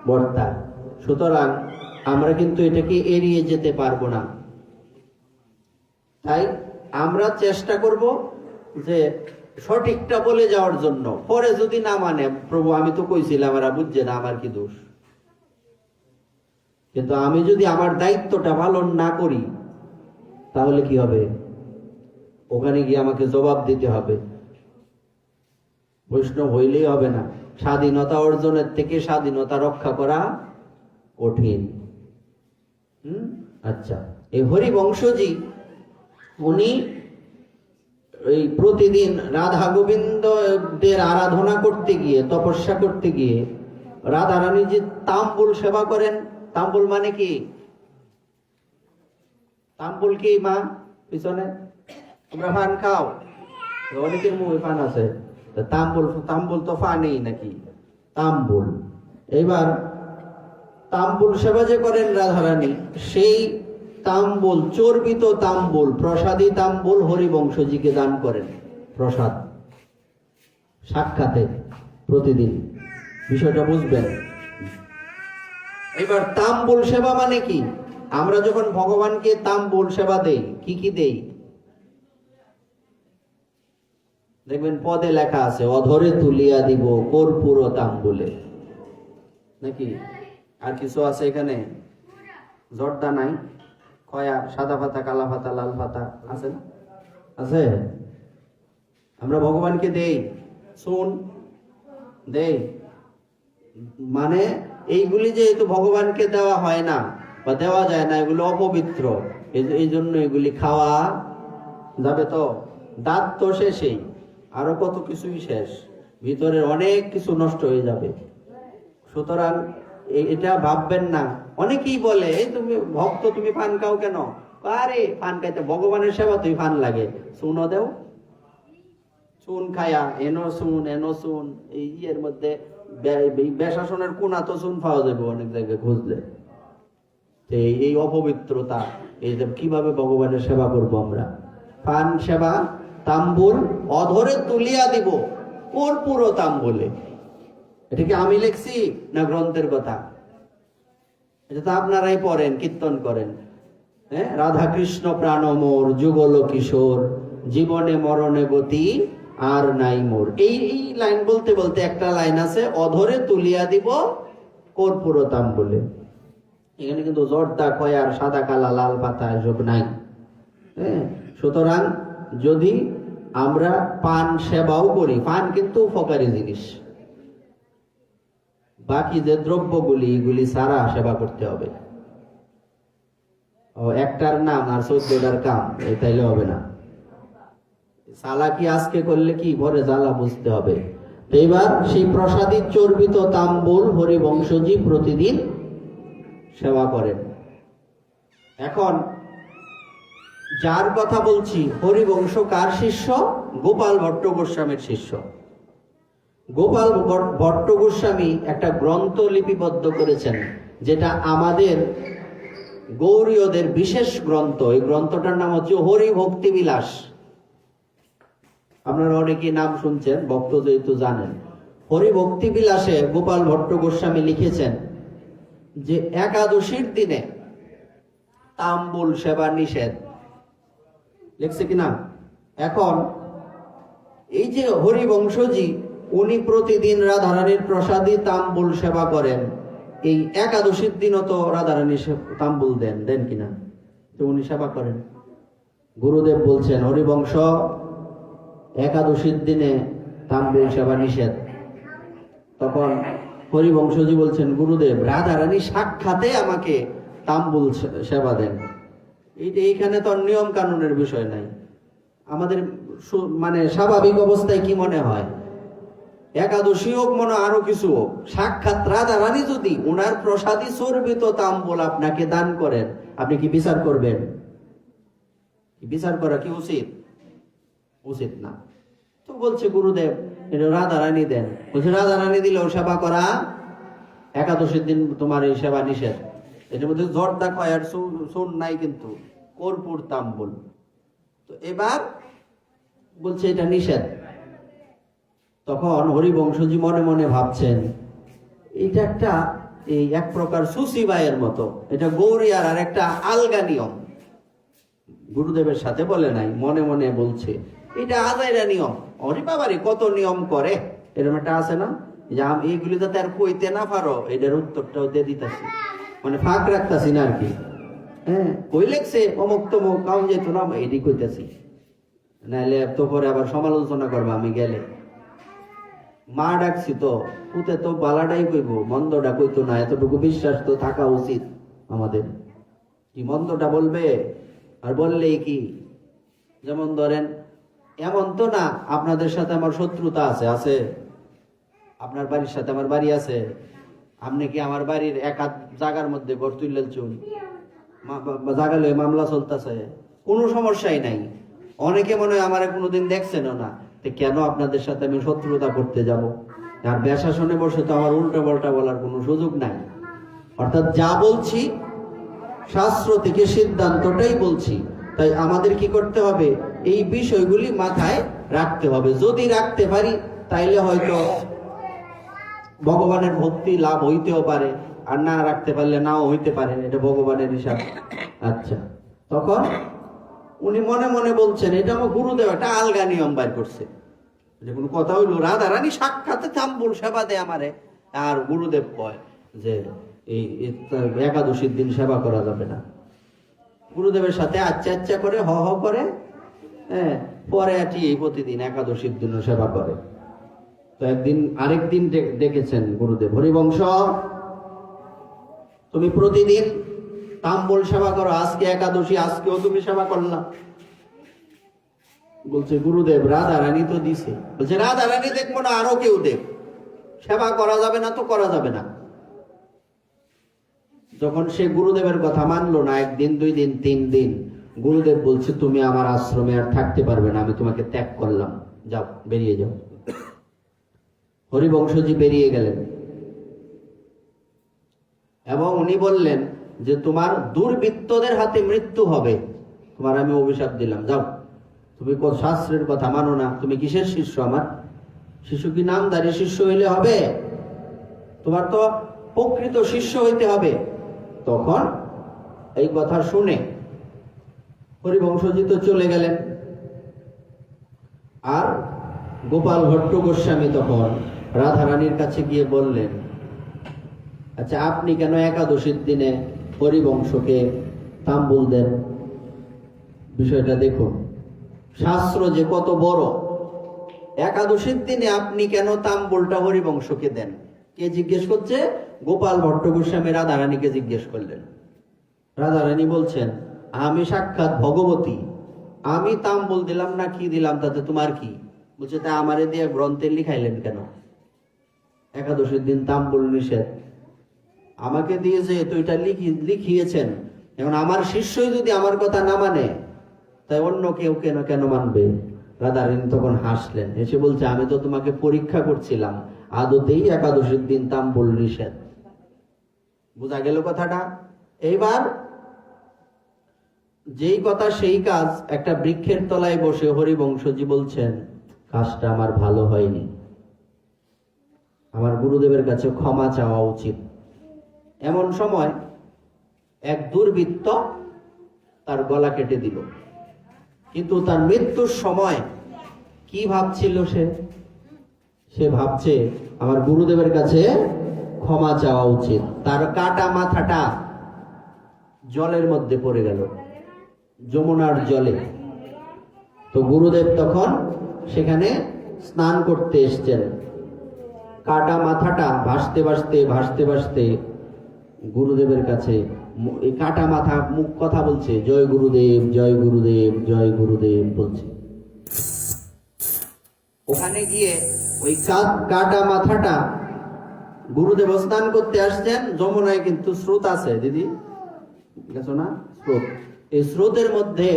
বর্তায়। সুতরাং আমরা কিন্তু এটাকে এড়িয়ে যেতে পারবো না। তাই আমরা চেষ্টা করব যে সঠিকটা বলে যাওয়ার জন্য। পরে যদি না মানে, প্রভু আমি তো কইছিলাম, এরা বুঝছে না, আমার কি দোষ? কিন্তু আমি যদি আমার দায়িত্বটা পালন না করি, তাহলে কি হবে? ওখানে গিয়ে আমাকে জবাব দিতে হবে। বৈষ্ণব হইলেই হবে না, স্বাধীনতা অর্জনের থেকে স্বাধীনতা রক্ষা করা কঠিন। আচ্ছা, এই হরিবংশজি উনি এই প্রতিদিন রাধা গোবিন্দদের আরাধনা করতে গিয়ে, তপস্যা করতে গিয়ে রাধা রানী যে তাম্বুল সেবা করেন। তাম্বুল মানে কি? তাম্বুল কি মা? পিছনে তোমরা পান খাও, অনেকের মুখে পান আছে। তাম্বুল, তাম্বুল তো পানি নাকি? তাম্বুল। এইবার তাম্বুল সেবা যে করেন রাধারানী, সেই তাম্বুল, চর্বিত তাম্বুল, প্রসাদী তাম্বুল হরিবংশজিকে দান করেন, প্রসাদ সাক্ষাতে প্রতিদিন। বিষয়টা বুঝবেন। এবার তাম্বুল সেবা মানে কি? আমরা যখন ভগবানকে তাম্বুল সেবা দেই, কি কি দেই? দেখবেন পদে লেখা আছে, অধরে তুলিয়া দিব কর্পূর তাম্বুলে, নাকি? আর কিছু আছে এখানে? জর্দা নাই, খয়া, সাদা পাতা, কালা পাতা, লাল পাতা আছে না? আছে। আমরা ভগবানকে দেই, শুন দেই, মানে এইগুলি যেহেতু ভগবানকে দেওয়া হয় না বা দেওয়া যায় না, এগুলো অপবিত্র, এই জন্য এগুলি খাওয়া যাবে তো? দাঁত তো শেষেই, আরো কত কিছুই শেষ, ভিতরের অনেক কিছু নষ্ট হয়ে যাবে। সুতরাং এটা ভাববেন না। অনেকেই বলে, এই তুমি ভক্ত, তুমি পান খাও কেন? আরে পান খাইতে ভগবানের সেবা তুই পান লাগে, শুনো দেও চুন খায়া এনো চুন এই ইয়ের মধ্যে বেশাসনের কোনা তো চুন পাওয়া যাবে অনেক জায়গায় খুঁজলে। এই অপবিত্রতা, এই যে কিভাবে ভগবানের সেবা করব আমরা? পান সেবা তাম্বুল অধরে তুলিয়া দিব কর্পূর তাম্বুলে। এটা কি আমি লিখছি না গ্রন্থের কথা? এটা তো আপনারাই পড়েন, কীর্তন করেন। হ্যাঁ, রাধা কৃষ্ণ প্রাণ মোর যুগল কিশোর, জীবনে মরণে গতি আর নাই মোর। এই লাইন বলতে বলতে একটা লাইন আছে, অধরে তুলিয়া দিব কর্পূর তাম্বুলে। এখানে কিন্তু জর্দা খয়ার সাদা কালা লাল পাতা এসব নাই। হ্যাঁ, সুতরাং যদি আমরা পান সেবাও করি, পান কিন্তু উপকারী জিনিস, বাকি যে দ্রব্যগুলি এগুলি সারা সেবা করতে হবে। ও একটার নাম আর 14টার কাম, তাইলে হবে না। সালা কি আজকে করলে কি পরে জ্বালা বুঝতে হবে। এইবার সেই প্রসাদী চর্বিত তাম্বুল হরিবংশজি প্রতিদিন সেবা করেন। এখন যার কথা বলছি, হরিবংশ কার শিষ্য? গোপাল ভট্ট গোস্বামীর শিষ্য। গোপাল ভট্ট গোস্বামী একটা গ্রন্থ লিপিবদ্ধ করেছেন, যেটা আমাদের গৌরীয়দের বিশেষ গ্রন্থ। এই গ্রন্থটার নাম হচ্ছে হরি ভক্তি বিলাস। আপনারা অনেকেই নাম শুনছেন, ভক্ত যেহেতু জানেন। হরি ভক্তি বিলাসে গোপাল ভট্ট গোস্বামী লিখেছেন যে একাদশীর দিনে তাম্বুল সেবা নিষেধ, লিখছে কিনা? এখন এই যে হরিবংশজি উনি প্রতিদিন রাধারানীর প্রসাদী তাম্বুল সেবা করেন, এই একাদশীর দিনও তো রাধারানী তাম্বুল দেন কিনা? তো উনি সেবা করেন। গুরুদেব বলছেন হরিবংশ একাদশীর দিনে তাম্বুল সেবা নিষেধ। তখন হরিবংশজি বলছেন, গুরুদেব রাধারানী সাক্ষাতে আমাকে তাম্বুল সেবা দেন। এইখানে তো নিয়ম কানুনের বিষয় নাই। আমাদের মানে স্বাভাবিক অবস্থায় কি মনে হয়, একাদশী হোক মনে আরো কিছু হোক, সাক্ষাৎ রাধারানী যদি উনার প্রসাদী চর্বিত তাম্বুল আপনাকে দান করেন, আপনি কি বিচার করবেন? বিচার করা কি উচিত? উচিত না। তো বলছে গুরুদেব এটা রাধারানী দেন। বলছে রাধারানী দিলেও সেবা করা একাদশীর দিন তোমার এই সেবা নিষেধ। এটার মধ্যে জর্দা খয়ার চুন নাই, কিন্তু কর্পূর তাম্বুল। তো এবার বলছে এটা নিষেধ। তখন হরিবংশজি মনে মনে ভাবছেন এটা একটা এই এক প্রকার সুসিবাইয়ের মতো, এটা গৌরিয়ার আর একটা আলগা নিয়ম। গুরুদেবের সাথে বলে নাই, মনে মনে বলছে এটা আজাইরা নিয়ম। অরে বাবারে কত নিয়ম করে, এরকম একটা আছে না, যে এইগুলি যাতে আর কইতে না পারো, এটার উত্তরটাও দিয়ে দিতেছি, মানে ফাঁক রাখতেছি না আর কি। হ্যাঁ, কই লেখছে অমুক তমুক কাউন যেত না, এটি কইতেছি, নাহলে তো পরে আবার সমালোচনা করবা আমি গেলে। মা ডাকছি তো পুতে তো বালাটাই কইব, মন্দটা কইতো না। এতটুকু বিশ্বাস তো থাকা উচিত আমাদের। কি মন্দটা বলবে, আর বললেই কি? যেমন ধরেন, এমন তো না আপনাদের সাথে আমার শত্রুতা আছে, আপনার বাড়ির সাথে আমার বাড়ি আছে, আপনি কি আমার বাড়ির এক হাত জায়গার মধ্যে ঘর তুললেন, চুন জায়গা লয়ে মামলা চলতেছে, কোনো সমস্যাই নাই। অনেকে মনে হয় আমার কোনোদিন দেখছেনও না, কেন আপনাদের সাথে আমি শত্রুতা করতে যাব? আর বেশাসনে বসে তো আমার উল্টো পাল্টা বলার কোনো সুযোগ নাই। অর্থাৎ যা বলছি শাস্ত্র থেকে সিদ্ধান্তটাই বলছি। তাই আমাদের কি করতে হবে, এই বিষয়গুলি মাথায় রাখতে হবে। যদি রাখতে পারি তাইলে হয়তো ভগবানের ভক্তি লাভ হইতেও পারে, আর না রাখতে পারলে নাও হইতে পারে, এটা ভগবানের হিসাব। আচ্ছা, তখন উনি মনে মনে বলছেন এটা আমার গুরুদেব একটা আলগা নিয়ম বার করছে। এটা কোনো কথা হইল? রাধারানী সাক্ষাতে তাম্বুল সেবা দেয় আমারে, আর গুরুদেব কয় যে এই একাদশীর দিন সেবা করা যাবে না। গুরুদেবের সাথে আচ্ছা করে হ করে, হ্যাঁ, পরে প্রতিদিন একাদশীর দিনও সেবা করে। তো আরেকদিন দেখেছেন গুরুদেব, হরিবংশ তুমি প্রতিদিন তাম্বুল সেবা করো, আজকে একাদশী, আজকেও তুমি সেবা করলা। বলছে গুরুদেব রাধারানী তো দিছে। বলছে রাধারানী দেখবো না, আরো কেউ দেখ, সেবা করা যাবে না তো করা যাবে না। যখন সে গুরুদেবের কথা মানলো না, 1 দিন 2 দিন 3 দিন, গুরুদেব বলছে তুমি আমার আশ্রমে আর থাকতে পারবে না, আমি তোমাকে ত্যাগ করলাম, যাও বেরিয়ে যাও। হরিবংশজি বেরিয়ে গেলেন এবং উনি বললেন যে তোমার দুর্বৃত্তদের হাতে মৃত্যু হবে, তোমার আমি অভিশাপ দিলাম, যাও। তুমি শাস্ত্রের কথা মানো না, তুমি কিসের শিষ্য আমার? শিশু কি নামধারী শিষ্য হইলে হবে? তোমার তো প্রকৃত শিষ্য হইতে হবে। তখন এই কথা শুনে হরিবংশজি তো চলে গেলেন। আর গোপাল ভট্ট গোস্বামী তখন রাধারানীর কাছে গিয়ে বললেন, আচ্ছা আপনি কেন একাদশীর দিনে হরিবংশকে তাম্বুল দেন? বিষয়টা দেখুন, শাস্ত্র যে কত বড়। একাদশীর দিনে আপনি কেন তাম্বুলটা হরিবংশকে দেন? কে জিজ্ঞেস করছে? গোপাল ভট্ট গোস্বামী রাধারানীকে জিজ্ঞেস করলেন। রাধারানী বলছেন, আমি সাক্ষাৎ ভগবতী, আমি তাম্বুল দিলাম না কি দিলাম তাতে তোমার কি? বলছে, তা আমারে দিয়ে গ্রন্থে লিখাইলেন কেন? একাদশীর দিন তাম্বুল নিষেধ, আমাকে দিয়ে যে তো এটা লিখিয়েছেন। এখন আমার শিষ্যই যদি আমার কথা না মানে, তাই অন্য কেউ কেন মানবে? রাধারানী তখন হাসলেন, এসে বলছে, আমি তো তোমাকে পরীক্ষা করছিলাম, আদতেই একাদশীর দিন তাম্বুল নিষেধ। বোঝা গেল কথাটা? এইবার যেই কথা সেই কাজ। একটা বৃক্ষের তলায় বসে হরিবংশজি বলছেন, কাজটা আমার ভালো হয়নি, আমার গুরুদেবের কাছে ক্ষমা চাওয়া উচিত। এমন সময় এক দুর্বৃত্ত তার গলা কেটে দিল। কিন্তু তার মৃত্যুর সময় কি ভাবছিল? সে ভাবছে আমার গুরুদেবের কাছে ক্ষমা চাওয়া উচিত। তার কাটা মাথাটা জলের মধ্যে পড়ে গেল, যমুনার জলে। তো গুরুদেব তখন সেখানে স্নান করতে এসছেন। কাটা মাথাটা ভাসতে ভাসতে গুরুদেবের কাছে, এই কাটা মাথা মুখ কথা বলছে, জয় গুরুদেব, জয় গুরুদেব, জয় গুরুদেব বলছে। ওখানে গিয়ে ওই কাটা মাথাটা, গুরুদেব স্নান করতে আসছেন, যমুনায় কিন্তু স্রোত আছে, দিদি গেছো না? স্রোত, এই স্রোতের মধ্যে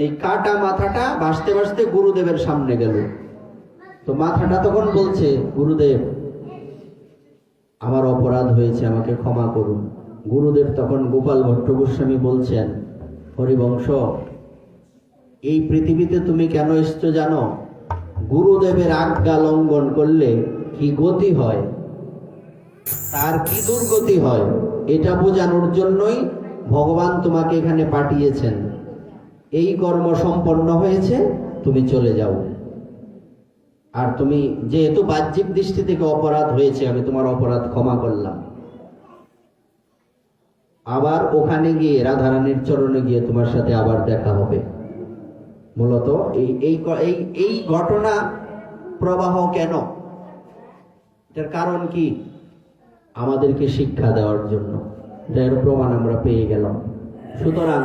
এই কাটা মাথাটা ভাসতে গুরুদেবের সামনে গেল। তো মাথাটা তখন বলছে, গুরুদেব আমার অপরাধ হয়েছে, আমাকে ক্ষমা করুন। গুরুদেব তখন গোপাল ভট্ট গোস্বামী বলছেন, হরিবংশ, এই পৃথিবীতে তুমি কেন এসছো জানো? গুরুদেবের আজ্ঞা লঙ্ঘন করলে কি গতি হয়, তার কি দুর্গতি হয়, এটা বোঝানোর জন্যই ভগবান তোমাকে এখানে পাঠিয়েছেন। এই কর্ম সম্পন্ন হয়েছে, তুমি চলে যাও। আর তুমি যেহেতু বাহ্যিক দৃষ্টি থেকে অপরাধ হয়েছে, আমি তোমার অপরাধ ক্ষমা করলাম। আবার ওখানে গিয়ে রাধারানীর চরণে গিয়ে তোমার সাথে আবার দেখা হবে। মূলত এই ঘটনা প্রবাহ কেন, এটার কারণ কি? আমাদেরকে শিক্ষা দেওয়ার জন্য। এর প্রমাণ আমরা পেয়ে গেলাম। সুতরাং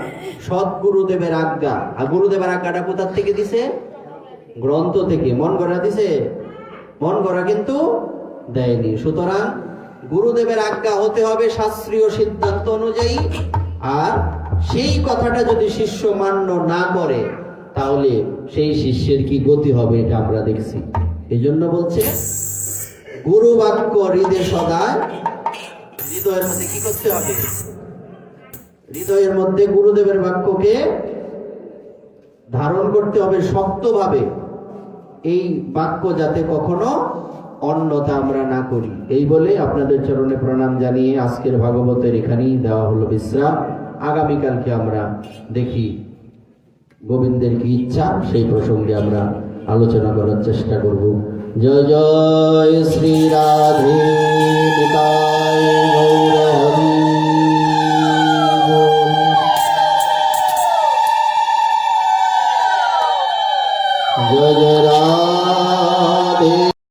সৎগুরুদেবের আজ্ঞা, আর গুরুদেবের আজ্ঞাটা কোথা থেকে দিছে? গ্রন্থ থেকে। মন গড়া দিছে? মন গড়া কিন্তু দেয়নি। সুতরাং গুরুদেবের আজ্ঞা হতে হবে শাস্ত্রীয় সিদ্ধান্ত অনুযায়ী। আর সেই কথাটা যদি শিষ্য মান্য না করে, তাহলে সেই শিষ্যের কি গতি হবে, এটা আমরা দেখছি। এই জন্য বলছে, গুরু বাক্য হৃদয়ে সদা, হৃদয়ের মধ্যে কি করতে হবে? হৃদয়ের মধ্যে গুরুদেবের বাক্যকে ধারণ করতে হবে শক্তভাবে। এই বাক্য যাতে কখনো অন্যথা আমরা না করি। এই বলে আপনাদের চরণে প্রণাম জানিয়ে আজকের ভাগবতের এখানেই দেওয়া হলো বিশ্রাম। আগামীকালকে আমরা দেখি গোবিন্দের কি ইচ্ছা, সেই প্রসঙ্গে আমরা আলোচনা করার চেষ্টা করব। জয় জয়